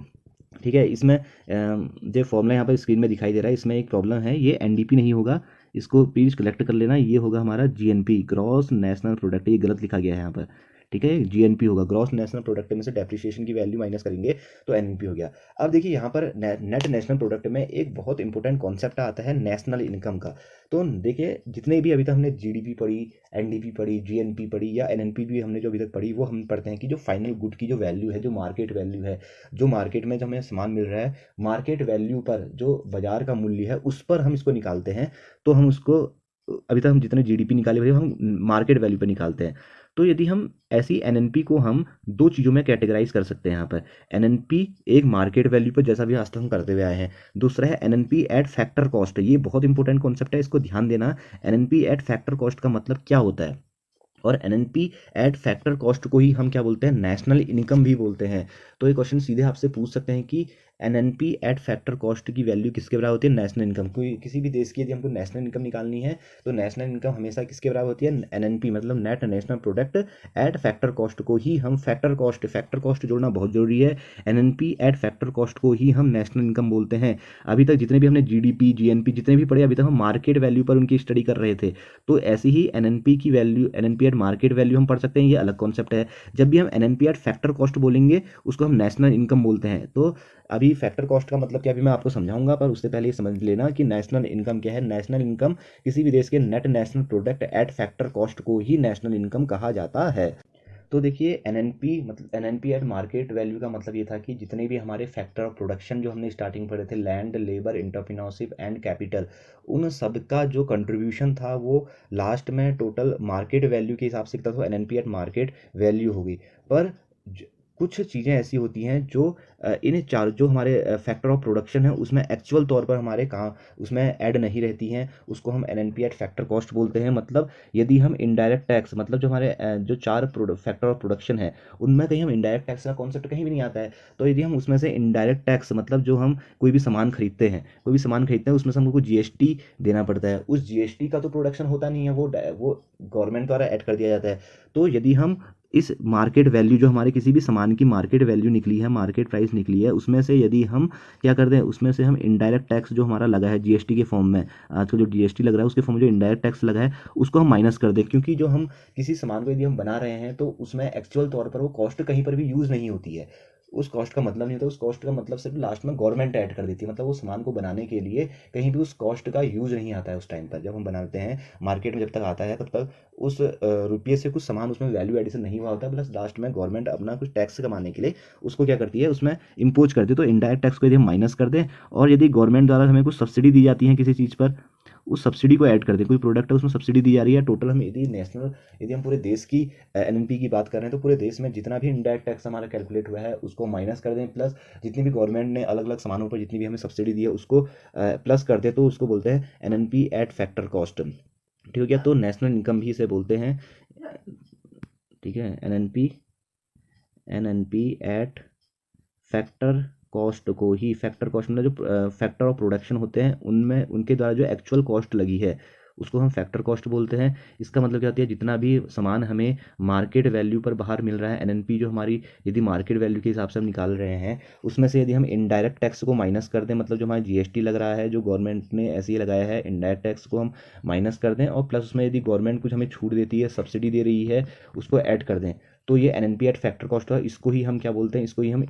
ठीक है, इसमें जो फॉर्मूला यहाँ पर स्क्रीन में दिखाई दे रहा है इसमें एक प्रॉब्लम है, ये एनडीपी नहीं होगा, इसको प्लीज कलेक्ट कर लेना, ये होगा हमारा जीएनपी, ग्रॉस नेशनल प्रोडक्ट। ये गलत लिखा गया है यहाँ पर, ठीक है, जीएनपी होगा, ग्रॉस नेशनल प्रोडक्ट में से डेप्रिसिएशन की वैल्यू माइनस करेंगे तो एनएनपी हो गया। अब देखिए यहाँ पर नेट नेशनल प्रोडक्ट में एक बहुत इंपॉर्टेंट कॉन्सेप्ट आता है नेशनल इनकम का। तो देखिए जितने भी अभी तक हमने जीडीपी पढ़ी, एनडीपी पढ़ी, जीएनपी पढ़ी या एनएनपी भी हमने जो अभी तक पढ़ी, वो हम पढ़ते हैं कि जो फाइनल गुड की जो वैल्यू है, जो मार्केट वैल्यू है, जो मार्केट में जो हमें सामान मिल रहा है, मार्केट वैल्यू पर जो बाजार का मूल्य है उस पर हम इसको निकालते हैं। तो हम उसको, अभी तक हम जितने जीडीपी निकाले हुए हम मार्केट वैल्यू पर निकालते हैं। तो यदि हम ऐसी एनएनपी को हम दो चीज़ों में कैटेगराइज कर सकते हैं यहाँ पर, एनएनपी एक मार्केट वैल्यू पर जैसा भी आज तक हम करते हुए आए हैं, दूसरा है एनएनपी एट फैक्टर कॉस्ट। ये बहुत इंपॉर्टेंट कॉन्सेप्ट है, इसको ध्यान देना। एनएनपी एट फैक्टर कॉस्ट का मतलब क्या होता है, और एनएनपी एट फैक्टर कॉस्ट को ही हम क्या बोलते हैं, नेशनल इनकम भी बोलते हैं। तो ये क्वेश्चन सीधे आपसे पूछ सकते हैं कि एनएनपी एट फैक्टर कॉस्ट की वैल्यू किसके बराबर होती है, नेशनल इनकम। कोई किसी भी देश की यदि हमको नेशनल इनकम निकालनी है तो नेशनल इनकम हमेशा किसके बराबर होती है, एनएनपी, मतलब net national product at factor cost को ही हम फैक्टर कॉस्ट जोड़ना बहुत जरूरी है, एनएनपी एट फैक्टर कॉस्ट को ही हम नेशनल इनकम बोलते हैं। अभी तक जितने भी हमने जीडीपी, जीएनपी जितने भी पढ़े, अभी तक हम मार्केट वैल्यू पर उनकी स्टडी कर रहे थे। तो ऐसी ही एनएनपी की value, NNP at at market value हम पढ़ सकते हैं, ये अलग कॉन्सेप्ट है। जब भी हम एनएनपी एट फैक्टर कॉस्ट बोलेंगे उसको हम नेशनल इनकम बोलते हैं। तो अभी फैक्टर कॉस्ट का मतलब क्या अभी मैं आपको समझाऊंगा, पर उससे पहले ये समझ लेना कि नेशनल इनकम क्या है। नेशनल इनकम किसी भी देश के net national product at factor cost को ही नेशनल इनकम कहा जाता है। तो देखिए एनएनपी मतलब एनएनपी एट मार्केट वैल्यू का मतलब ये था कि जितने भी हमारे फैक्टर ऑफ प्रोडक्शन जो हमने स्टार्टिंग पढ़े थे, land, labour, entrepreneurship and capital, उन सब का जो कंट्रीब्यूशन था वो लास्ट में टोटल मार्केट वैल्यू के हिसाब से कितना था, एनएनपी एट मार्केट वैल्यू होगी। पर कुछ चीज़ें ऐसी होती हैं जो इन चार जो हमारे फैक्टर ऑफ प्रोडक्शन है उसमें एक्चुअल तौर पर हमारे कहाँ उसमें ऐड नहीं रहती हैं, उसको हम एनएनपी एट फैक्टर कॉस्ट बोलते हैं। मतलब यदि हम इनडायरेक्ट टैक्स मतलब जो हमारे जो चार फैक्टर ऑफ प्रोडक्शन है उनमें कहीं हम इनडायरेक्ट टैक्स का कॉन्सेप्ट कहीं भी नहीं आता है, तो यदि हम उसमें से इनडायरेक्ट टैक्स मतलब जो हम कोई भी सामान खरीदते हैं उसमें से हमको जीएसटी देना पड़ता है, उस जीएसटी का तो प्रोडक्शन होता नहीं है, वो गवर्नमेंट द्वारा ऐड कर दिया जाता है। तो यदि हम इस मार्केट वैल्यू जो हमारे किसी भी सामान की मार्केट वैल्यू निकली है, मार्केट प्राइस निकली है, उसमें से यदि हम क्या कर दें, उसमें से हम इनडायरेक्ट टैक्स जो हमारा लगा है जीएसटी के फॉर्म में, आजकल जो जीएसटी लग रहा है उसके फॉर्म में जो इनडायरेक्ट टैक्स लगा है उसको हम माइनस कर दें। क्योंकि जो हम किसी सामान को यदि हम बना रहे हैं तो उसमें एक्चुअल तौर पर वो कॉस्ट कहीं पर भी यूज़ नहीं होती है, उस कॉस्ट का मतलब नहीं होता, उस कॉस्ट का मतलब सिर्फ लास्ट में गवर्नमेंट ऐड कर देती है। मतलब वो सामान को बनाने के लिए कहीं भी उस कॉस्ट का यूज़ नहीं आता है उस टाइम पर, जब हम बनाते हैं मार्केट में जब तक आता है तब तक उस रुपये से कुछ सामान उसमें वैल्यू एडिशन नहीं हुआ होता, प्लस लास्ट में गवर्नमेंट अपना कुछ टैक्स कमाने के लिए उसको क्या करती है, उसमें इम्पोज करती है। तो इनडायरेक्ट टैक्स को यदि हम माइनस कर दें और यदि गवर्नमेंट द्वारा हमें कुछ सब्सिडी दी जाती है किसी चीज़ पर, उस सब्सिडी को ऐड कर दें, कोई प्रोडक्ट है उसमें सब्सिडी दी जा रही है, टोटल हम यदि हम पूरे देश की एनएनपी की बात कर रहे हैं तो पूरे देश में जितना भी इनडायरेक्ट टैक्स हमारा कैलकुलेट हुआ है उसको माइनस कर दें, प्लस जितनी भी गवर्नमेंट ने अलग अलग सामानों पर जितनी भी हमें सब्सिडी दी है उसको प्लस कर दे, तो उसको बोलते हैं एनएनपी एट फैक्टर कॉस्ट। ठीक है क्या, तो नेशनल इनकम भी इसे बोलते हैं। ठीक है, एनएनपी एट फैक्टर कॉस्ट को ही, फैक्टर कॉस्ट मतलब जो फैक्टर ऑफ प्रोडक्शन होते हैं उनमें उनके द्वारा जो एक्चुअल कॉस्ट लगी है उसको हम फैक्टर कॉस्ट बोलते हैं। इसका मतलब क्या होता है, जितना भी सामान हमें मार्केट वैल्यू पर बाहर मिल रहा है, एनएनपी जो हमारी यदि मार्केट वैल्यू के हिसाब से हम निकाल रहे हैं उसमें से यदि हम इनडायरेक्ट टैक्स को माइनस कर दें, मतलब जो हमारा जीएसटी लग रहा है जो गवर्नमेंट ने ऐसे ही लगाया है, इनडायरेक्ट टैक्स को हम माइनस कर दें और प्लस उसमें यदि गवर्नमेंट कुछ हमें छूट देती है, सब्सिडी दे रही है, उसको ऐड कर दें, तो ये एनएनपी एट फैक्टर कॉस्ट है। इसको ही हम क्या बोलते हैं, इसको ही हम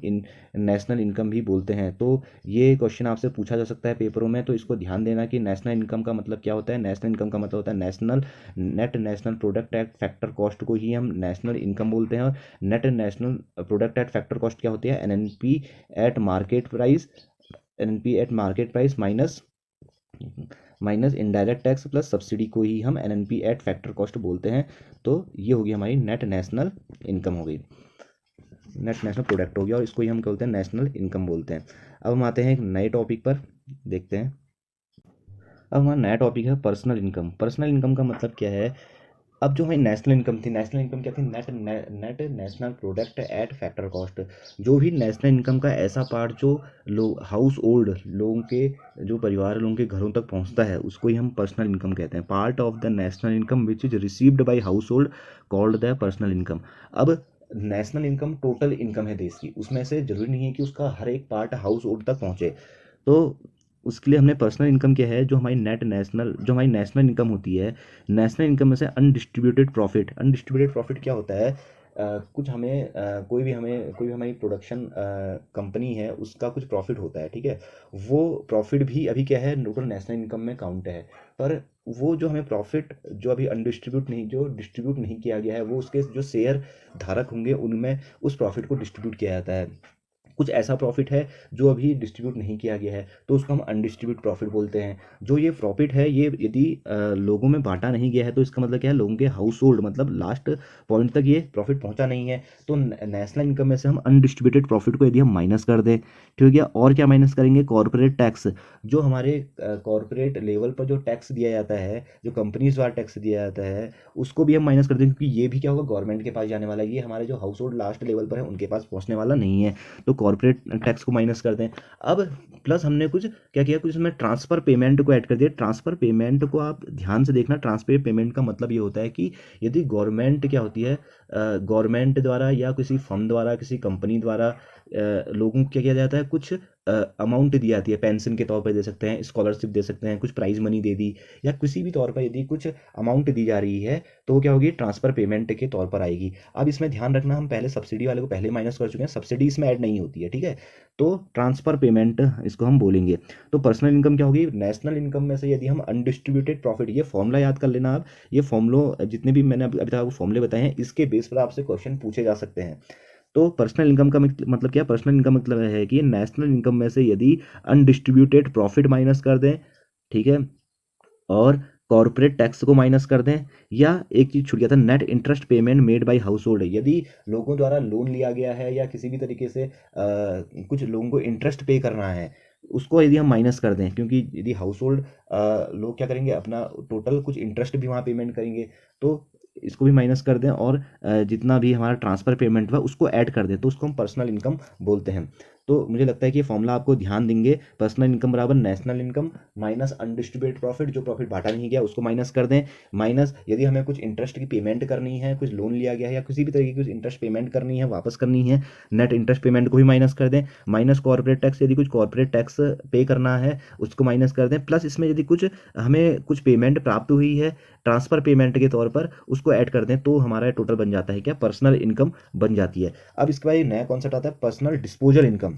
नेशनल इनकम भी बोलते हैं। तो ये क्वेश्चन आपसे पूछा जा सकता है पेपरों में, तो इसको ध्यान देना कि नेशनल इनकम का मतलब क्या होता है। नेशनल इनकम का मतलब होता है net national product at factor cost को ही हम नेशनल इनकम बोलते हैं। और net national product at factor cost क्या होती है, NNP eight market price, minus indirect tax plus subsidy को ही हम एनएनपी एट फैक्टर कॉस्ट बोलते हैं। तो ये होगी हमारी नेट नेशनल इनकम हो गई, नेट नेशनल प्रोडक्ट हो गया, और इसको ही हम क्या बोलते हैं, नेशनल इनकम बोलते हैं। अब हम आते हैं एक नए टॉपिक पर, देखते हैं। अब हमारा नया टॉपिक है पर्सनल इनकम। पर्सनल इनकम का मतलब क्या है, अब जो हमारी नेशनल इनकम थी, नेशनल इनकम क्या थी, net national product at factor cost. जो भी नेशनल इनकम का ऐसा पार्ट जो हाउस होल्ड लोगों के, जो परिवार लोगों के घरों तक पहुंचता है उसको ही हम पर्सनल इनकम कहते हैं। Part of the national income which is received by house hold called the personal income. अब नेशनल इनकम टोटल इनकम है देश की, उसमें से जरूरी नहीं है कि उसका हर एक पार्ट हाउस होल्ड तक पहुंचे। तो उसके लिए हमने पर्सनल इनकम क्या है, जो हमारी नेशनल इनकम होती है, नेशनल इनकम में से अनडिस्ट्रीब्यूटेड प्रॉफिट क्या होता है, कुछ हमें कोई भी हमारी प्रोडक्शन कंपनी है उसका कुछ प्रॉफिट होता है, ठीक है, वो प्रॉफिट भी अभी क्या है, टोटल नेशनल इनकम में काउंट है। पर वो जो हमें प्रॉफिट जो डिस्ट्रीब्यूट नहीं किया गया है, वो उसके जो शेयर धारक होंगे उनमें उस प्रॉफिट को डिस्ट्रीब्यूट किया जाता है। कुछ ऐसा प्रॉफिट है जो अभी डिस्ट्रीब्यूट नहीं किया गया है तो उसको हम अनडिस्ट्रीब्यूट प्रॉफिट बोलते हैं। जो ये प्रॉफिट है ये यदि लोगों में बांटा नहीं गया है तो इसका मतलब क्या है, लोगों के हाउस होल्ड मतलब लास्ट पॉइंट तक ये प्रॉफिट पहुंचा नहीं है। तो नेशनल इनकम में से हम अनडिस्ट्रीब्यूटेड प्रॉफिट को यदि हम माइनस कर दें, ठीक है, और क्या माइनस करेंगे, कॉर्पोरेट टैक्स, जो हमारे कॉर्पोरेट लेवल पर जो टैक्स दिया जाता है, जो कंपनीज द्वारा टैक्स दिया जाता है, उसको भी हम माइनस कर दें, क्योंकि ये भी क्या होगा, गवर्नमेंट के पास जाने वाला है, ये हमारे जो हाउस होल्ड लास्ट लेवल पर है उनके पास पहुंचने वाला नहीं है। तो कॉर्पोरेट टैक्स को माइनस कर दें। अब प्लस हमने कुछ क्या किया, कुछ इसमें ट्रांसफर पेमेंट को ऐड कर दिया। ट्रांसफर पेमेंट को आप ध्यान से देखना, ट्रांसफर पेमेंट का मतलब ये होता है कि यदि गवर्नमेंट क्या होती है, गवर्नमेंट द्वारा या किसी फर्म द्वारा, किसी कंपनी द्वारा लोगों को क्या किया जाता है, कुछ अमाउंट दी जाती है, पेंशन के तौर पर दे सकते हैं, स्कॉलरशिप दे सकते हैं, कुछ प्राइज मनी दे दी, या किसी भी तौर पर यदि कुछ अमाउंट दी जा रही है तो वो क्या होगी, ट्रांसफर पेमेंट के तौर पर आएगी। अब इसमें ध्यान रखना, हम पहले सब्सिडी वाले को पहले माइनस कर चुके हैं, सब्सिडी इसमें ऐड नहीं होती है, ठीक है। तो ट्रांसफर पेमेंट इसको हम बोलेंगे। तो पर्सनल इनकम क्या होगी, नेशनल इनकम में से यदि हम अनडिस्ट्रीब्यूटेड प्रॉफिट, ये फॉर्मूला याद कर लेना आप, ये फॉर्मूलो जितने भी मैंने अभी तक आपको फॉर्मूले बताए हैं, इसके बेस पर आपसे क्वेश्चन पूछे जा सकते हैं। तो पर्सनल इनकम का मतलब क्या, पर्सनल इनकम मतलब है कि नेशनल इनकम में से यदि अनडिस्ट्रीब्यूटेड प्रॉफिट माइनस कर दें, ठीक है, और कॉर्पोरेट टैक्स को माइनस कर दें, या एक चीज छूट गया था, net interest payment made by house hold, यदि लोगों द्वारा लोन लिया गया है या किसी भी तरीके से कुछ लोगों को इंटरेस्ट पे करना है, उसको यदि हम माइनस कर दें, क्योंकि यदि हाउस होल्ड लोग क्या करेंगे, अपना टोटल कुछ इंटरेस्ट भी वहाँ पेमेंट करेंगे, तो इसको भी माइनस कर दें, और जितना भी हमारा ट्रांसफर पेमेंट हुआ उसको ऐड कर दें, तो उसको हम पर्सनल इनकम बोलते हैं। तो मुझे लगता है कि ये फॉर्मूला आपको ध्यान देंगे, पर्सनल इनकम बराबर national income minus undistributed profit, जो प्रॉफिट बांटा नहीं गया उसको माइनस कर दें, माइनस यदि हमें कुछ इंटरेस्ट की पेमेंट करनी है, कुछ लोन लिया गया है या किसी भी तरीके की कुछ इंटरेस्ट पेमेंट करनी है, वापस करनी है, नेट इंटरेस्ट पेमेंट को भी माइनस कर दें, माइनस कॉर्पोरेट टैक्स, यदि कुछ कॉर्पोरेट टैक्स पे करना है उसको माइनस कर दें, प्लस इसमें यदि कुछ हमें कुछ पेमेंट प्राप्त हुई है ट्रांसफर पेमेंट के तौर पर, उसको ऐड कर दें, तो हमारा टोटल बन जाता है क्या, पर्सनल इनकम बन जाती है। अब इसके बाद एक नया कॉन्सेप्ट आता है, personal disposal income.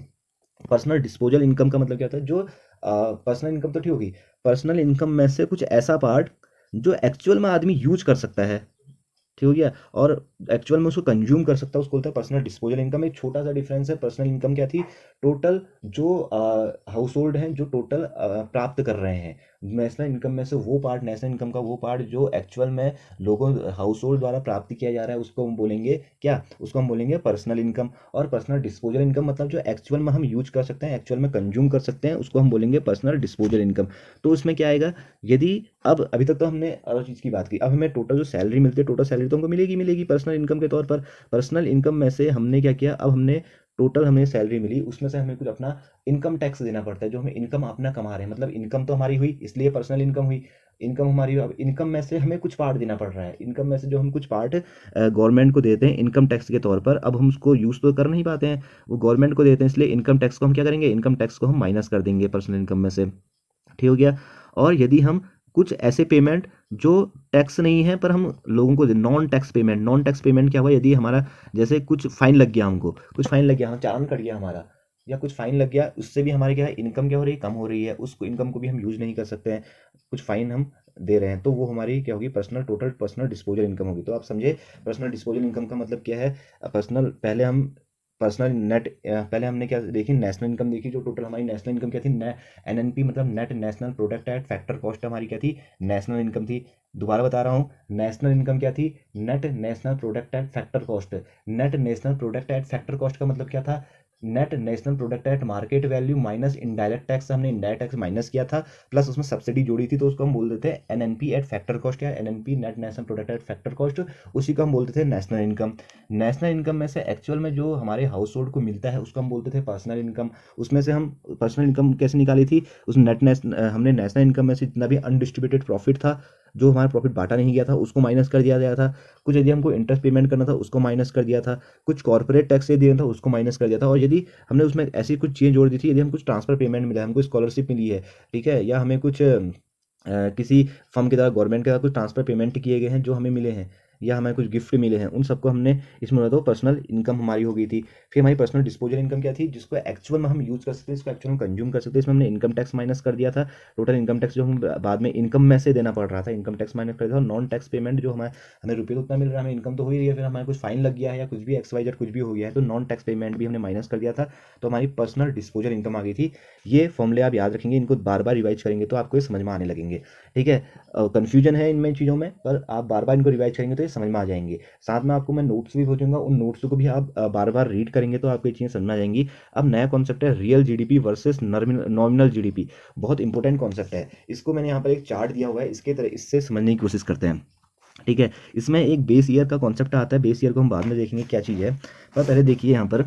Personal disposal income का मतलब क्या होता है, जो पर्सनल इनकम तो ठीक होगी, पर्सनल इनकम में से कुछ ऐसा पार्ट जो एक्चुअल में आदमी यूज कर सकता है, ठीक हो गया, और एक्चुअल में उसको कंज्यूम कर सकता है, उसको बोलता है पर्सनल डिस्पोजल इनकम। एक छोटा सा डिफरेंस है, पर्सनल इनकम क्या थी, टोटल जो हाउस होल्ड हैं जो टोटल प्राप्त कर रहे हैं, नेशनल इनकम में से वो पार्ट, नेशनल इनकम का वो पार्ट जो एक्चुअल में लोगों हाउस होल्ड द्वारा प्राप्त किया जा रहा है, उसको हम बोलेंगे क्या, उसको हम बोलेंगे पर्सनल इनकम। और पर्सनल डिस्पोजल इनकम मतलब जो एक्चुअल में हम यूज कर सकते हैं, एक्चुअल में कंज्यूम कर सकते हैं, उसको हम बोलेंगे पर्सनल डिस्पोजल इनकम। तो उसमें क्या आएगा, यदि अब अभी तक तो हमने हर चीज़ की बात की, अब हमें टोटल जो सैलरी मिलती है, टोटल सैलरी तो हमको मिलेगी मिलेगी पर्सनल इनकम के तौर पर। पर्सनल इनकम में से हमने क्या किया, अब हमने टोटल हमें सैलरी मिली, उसमें से हमें कुछ अपना इनकम टैक्स देना पड़ता है, जो हमें इनकम अपना कमा रहे हैं, मतलब इनकम तो हमारी हुई इसलिए पर्सनल इनकम हुई, इनकम हमारी हुई। अब इनकम में से हमें कुछ पार्ट देना पड़ रहा है, इनकम में से जो हम कुछ पार्ट गवर्नमेंट को देते हैं इनकम टैक्स के तौर पर, अब हम उसको यूज़ तो कर नहीं पाते हैं, वो गवर्नमेंट को देते हैं, इसलिए इनकम टैक्स को हम क्या करेंगे, इनकम टैक्स को हम माइनस कर देंगे पर्सनल इनकम में से, ठीक हो गया। और यदि हम कुछ ऐसे पेमेंट जो टैक्स नहीं है पर हम लोगों को non tax payment, non tax payment क्या हुआ, यदि हमारा जैसे कुछ फाइन लग गया, हमको कुछ फाइन लग गया, हम चालान कट गया हमारा, या कुछ फाइन लग गया, उससे भी हमारी क्या है, इनकम क्या हो रही है, कम हो रही है, उस इनकम को भी हम यूज नहीं कर सकते हैं, कुछ फाइन हम दे रहे हैं, तो वो हमारी क्या होगी, personal total personal disposal income होगी। तो आप समझे पर्सनल डिस्पोजल इनकम का मतलब क्या है। पर्सनल पहले हम पर्सनल नेट पहले हमने क्या देखी, नेशनल इनकम देखी, जो टोटल हमारी नेशनल इनकम क्या थी, एनएनपी मतलब net national product at factor cost हमारी क्या थी, नेशनल इनकम थी। दोबारा बता रहा हूँ, नेशनल इनकम क्या थी, net national product at factor cost. Net national product at factor cost का मतलब क्या था, net national product at market value minus indirect tax, हमने इनडायरेक्ट टैक्स माइनस किया था, प्लस उसमें सब्सिडी जोड़ी थी, तो उसको हम बोल देते हैं एनएनपी एट फैक्टर कॉस्ट, या NNP net national product at factor cost, उसी को हम बोलते थे नेशनल इनकम। नेशनल इनकम में से एक्चुअल में जो हमारे हाउस होल्ड को मिलता है उसको हम बोलते थे पर्सनल इनकम। उसमें से हम पर्सनल इनकम कैसे निकाली थी, उस हमने नेशनल इनकम में से जितना भी अनडिस्ट्रीब्यूटेड प्रॉफिट था, जो हमारा प्रॉफिट बांटा नहीं गया था, उसको माइनस कर दिया गया था, कुछ यदि हमको इंटरेस्ट पेमेंट करना था उसको माइनस कर दिया था, कुछ कॉर्पोरेट टैक्स से दिया था उसको माइनस कर दिया था, और यदि हमने उसमें ऐसी कुछ चीज़ें जोड़ दी थी, यदि हम कुछ ट्रांसफर पेमेंट मिला है, हमको स्कॉलरशिप मिली है, ठीक है, या हमें कुछ किसी फर्म के द्वारा गवर्नमेंट के द्वारा कुछ ट्रांसफर पेमेंट किए गए हैं जो हमें मिले हैं, या हमें कुछ गिफ्ट मिले हैं, उन सबको हमने इसमें बोला, तो पर्सनल इनकम हमारी हो गई थी। फिर हमारी पर्सनल डिस्पोजल इनकम क्या थी, जिसको एक्चुअल में हम यूज कर सकते हैं, इसको एक्चुअल में कंज्यूम कर सकते हैं, इसमें हमने इनकम टैक्स माइनस कर दिया था, टोटल इनकम टैक्स जो हम बाद में इनकम में से देना पड़ रहा था, इनकम टैक्स माइनस कर दिया था, और नॉन टैक्स पेमेंट जो हमें रुपये तो उतना मिल रहा है, हमें इनकम तो हो ही रही है, फिर हमारे कुछ फाइन लग गया है या कुछ भी XYZ कुछ भी हो गया है, तो नॉन टैक्स पेमेंट भी हमने माइनस कर दिया था, तो हमारी पर्सनल डिस्पोजल इनकम आ गई थी। ये फॉर्मूले आप याद रखेंगे, इनको बार बार रिवाइज करेंगे तो आपको ये समझ में आने लगेंगे, ठीक है। कन्फ्यूजन है इनमें चीज़ों में, पर आप बार बार इनको रिवाइज करेंगे तो ये समझ में आ जाएंगे। साथ में आपको मैं नोट्स भी भेजूंगा, उन नोट्स को भी आप बार बार रीड करेंगे तो आपको ये चीज़ें समझ में आ जाएंगी। अब नया कॉन्सेप्ट है real GDP versus nominal GDP, बहुत इंपॉर्टेंट कॉन्सेप्ट है। इसको मैंने यहाँ पर एक चार्ट दिया हुआ है, इसके तरह इससे समझने की कोशिश करते हैं, ठीक है। इसमें एक बेस ईयर का कॉन्सेप्ट आता है, बेस ईयर को हम बाद में देखेंगे क्या चीज़ है, पर पहले देखिए यहाँ पर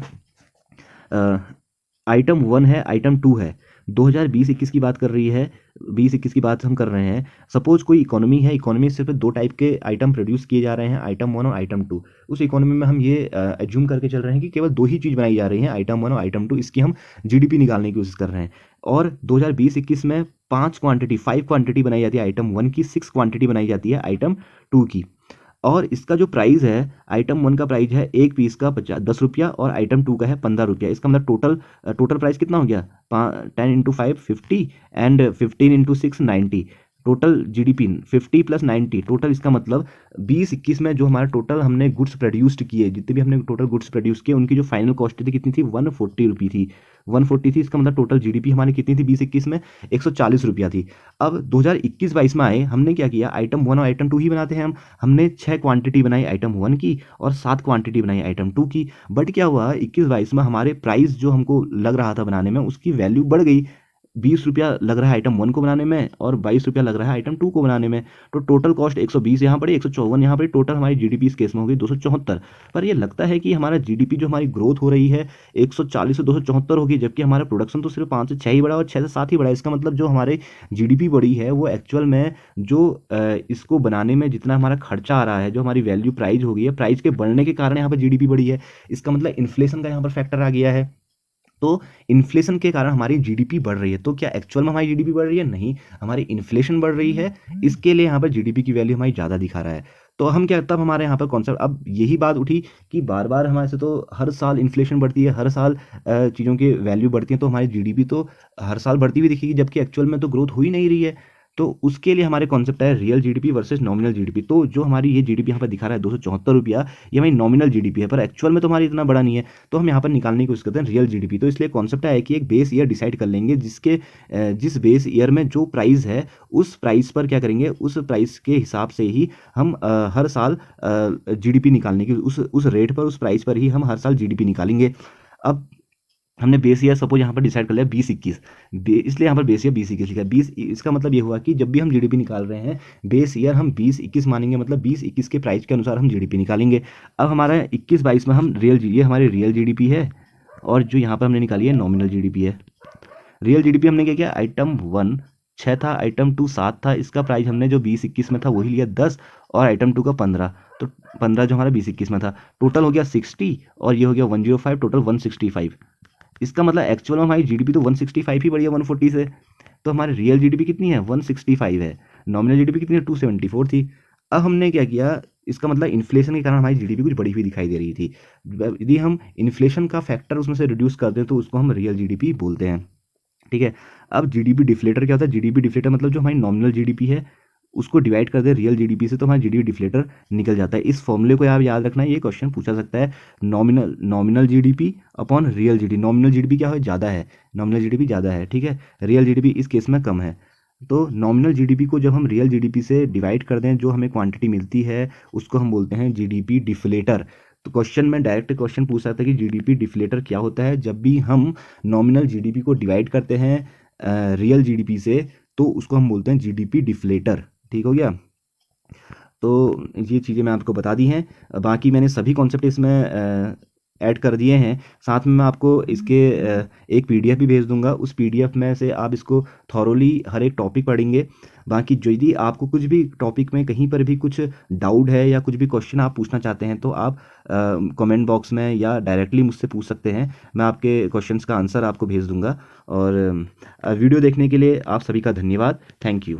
आइटम 1 है, आइटम 2 है। 2020-21 की बात कर रही है, 20-21 की बात हम कर रहे हैं। सपोज कोई इकोनॉमी है, इकोनॉमी सिर्फ दो टाइप के आइटम प्रोड्यूस किए जा रहे हैं, आइटम 1 और आइटम 2। उस इकोनॉमी में हम ये एज्यूम करके चल रहे हैं कि केवल दो ही चीज़ बनाई जा रही हैं, आइटम 1 और आइटम 2। इसकी हम जीडीपी निकालने की कोशिश कर रहे हैं। और 2020-21 में 5 क्वांटिटी बनाई जाती है आइटम 1 की, 6 क्वांटिटी बनाई जाती है आइटम 2 की। और इसका जो प्राइस है, आइटम 1 का प्राइस है एक पीस का 10 रुपया, और आइटम 2 का है 15 रुपया। इसका मतलब टोटल प्राइस कितना हो गया? 10 × 5 50 एंड 15 × 6 90। टोटल जीडीपी 50 + 90, टोटल इसका मतलब 20-21 में जो हमारा टोटल हमने गुड्स प्रोड्यूस्ड किए, जितने भी हमने टोटल गुड्स प्रोड्यूस किए, उनकी जो फाइनल कॉस्ट थी कितनी थी? 140 रुपी थी। 140 थी। इसका मतलब टोटल जीडीपी हमारी कितनी थी 20-21 में? 140 रुपया थी। अब 2021-22 में आए, हमने क्या किया? आइटम 1 और आइटम 2 ही बनाते हैं हम। हमने 6 क्वांटिटी बनाई आइटम 1 की और 7 क्वांटिटी बनाई आइटम 2 की। बट क्या हुआ 21-22 में, हमारे प्राइस जो हमको लग रहा था बनाने में, उसकी वैल्यू बढ़ गई। 20 रुपया लग रहा है आइटम 1 को बनाने में और 22 रुपया लग रहा है आइटम 2 को बनाने में। तो टोटल कॉस्ट 120 यहाँ पड़ी, 154 यहाँ पड़ी। टोटल हमारी जीडीपी इस केस में हो गई 274। पर ये लगता है कि हमारा जीडीपी जो हमारी ग्रोथ हो रही है 140 से 274 होगी, जबकि हमारा प्रोडक्शन तो सिर्फ 5 से 6 ही बढ़ा और 6 से 7 ही बढ़ा। इसका मतलब जो हमारे जीडीपी बढ़ी है वो एक्चुअल में जो इसको बनाने में जितना हमारा खर्चा आ रहा है, जो हमारी वैल्यू प्राइस हो गई है, प्राइस के बढ़ने के कारण यहाँ पर जीडीपी बढ़ी है। इसका मतलब इन्फ्लेशन का यहाँ पर फैक्टर आ गया है। तो इन्फ्लेशन के कारण हमारी जीडीपी बढ़ रही है। तो क्या एक्चुअल में हमारी जीडीपी बढ़ रही है? नहीं, हमारी इन्फ्लेशन बढ़ रही है। इसके लिए यहाँ पर जीडीपी की वैल्यू हमारी ज़्यादा दिखा रहा है। तो हम क्या, तब हमारे यहाँ पर कॉन्सेप्ट, अब यही बात उठी कि बार बार हमारे से तो हर साल इन्फ्लेशन बढ़ती है, हर साल चीज़ों की वैल्यू बढ़ती है, तो हमारी जीडीपी तो हर साल बढ़ती हुई दिखेगी, जबकि एक्चुअल में तो ग्रोथ हो ही नहीं रही है। तो उसके लिए हमारे कॉन्सेप्ट है real GDP versus nominal GDP. तो जो हमारी ये जीडीपी यहाँ पर दिखा रहा है 274 रुपया, ये हमारी नॉमिनल जीडीपी है, पर एक्चुअल में तो हमारी इतना बड़ा नहीं है। तो हम यहाँ पर निकालने की कोशिश करते हैं रियल जीडीपी। तो इसलिए कॉन्सेप्ट है कि एक बेस ईयर डिसाइड कर लेंगे, जिस बेस ईयर में जो प्राइस है, उस प्राइस पर क्या करेंगे, उस प्राइस के हिसाब से ही हम हर साल जीडीपी निकालने की, उस रेट पर, उस प्राइस पर ही हम हर साल जीडीपी निकालेंगे। अब हमने बेस ईयर सपोज यहाँ पर डिसाइड कर लिया 20-21, इसलिए यहाँ पर बेस ईयर 20-21 लिखा है। 20, इसका मतलब ये हुआ कि जब भी हम जीडीपी निकाल रहे हैं, बेस ईयर हम 20-21 मानेंगे, मतलब 20-21 के प्राइस के अनुसार हम जीडीपी निकालेंगे। अब हमारा 21-22 में हम ये हमारी रियल जीडीपी है, और जो यहाँ पर हमने निकाली है नॉमिनल जीडीपी है। रियल जीडीपी हमने क्या किया? आइटम 1 6 था, आइटम 2 7 था। इसका प्राइस हमने जो 20-21 में था वही लिया 10, और आइटम 2 का 15। तो 15 जो हमारा 20-21 में था, टोटल हो गया 60, और ये हो गया 105, टोटल 165। इसका मतलब एक्चुअल में हमारी जीडीपी तो 165 ही बढ़ी है 140 से। तो हमारी रियल जीडीपी कितनी है? 165 है। नॉमिनल जीडीपी कितनी है? 274 थी। अब हमने क्या किया, इसका मतलब इन्फ्लेशन के कारण हमारी जीडीपी कुछ बढ़ी हुई दिखाई दे रही थी। यदि हम इन्फ्लेशन का फैक्टर उसमें से रिड्यूस कर दें तो उसको हम रियल जीडीपी बोलते हैं। ठीक है। अब जीडीपी डिफ्लेटर क्या होता है? जीडीपी डिफ्लेटर मतलब जो हमारी नॉमिनल जीडीपी है उसको डिवाइड कर दे रियल जीडीपी से, तो हमारा जीडीपी डिफ्लेटर निकल जाता है। इस फॉर्मूले को आप याद रखना है, ये क्वेश्चन पूछा सकता है। Nominal GDP upon real GDP. Nominal GDP क्या है? ज़्यादा है, नॉमिनल जीडीपी ज़्यादा है, ठीक है। रियल जीडीपी इस केस में कम है। तो नॉमिनल जीडीपी को जब हम रियल जीडीपी से डिवाइड कर दें, जो हमें क्वांटिटी मिलती है उसको हम बोलते हैं जीडीपी डिफ्लेटर। तो क्वेश्चन में डायरेक्ट क्वेश्चन पूछ सकता है कि जीडीपी डिफ्लेटर क्या होता है। जब भी हम नॉमिनल जीडीपी को डिवाइड करते हैं रियल जीडीपी से, तो उसको हम बोलते हैं जीडीपी डिफ्लेटर। ठीक हो गया। तो ये चीज़ें मैं आपको बता दी हैं। बाकी मैंने सभी कॉन्सेप्ट इसमें ऐड कर दिए हैं। साथ में मैं आपको इसके एक पीडीएफ भी भेज दूंगा। उस पीडीएफ में से आप इसको थॉरोली हर एक टॉपिक पढ़ेंगे। बाकी जो यदि आपको कुछ भी टॉपिक में कहीं पर भी कुछ डाउट है या कुछ भी क्वेश्चन आप पूछना चाहते हैं, तो आप कमेंट बॉक्स में या डायरेक्टली मुझसे पूछ सकते हैं। मैं आपके क्वेश्चंस का आंसर आपको भेज दूंगा। और वीडियो देखने के लिए आप सभी का धन्यवाद। Thank you.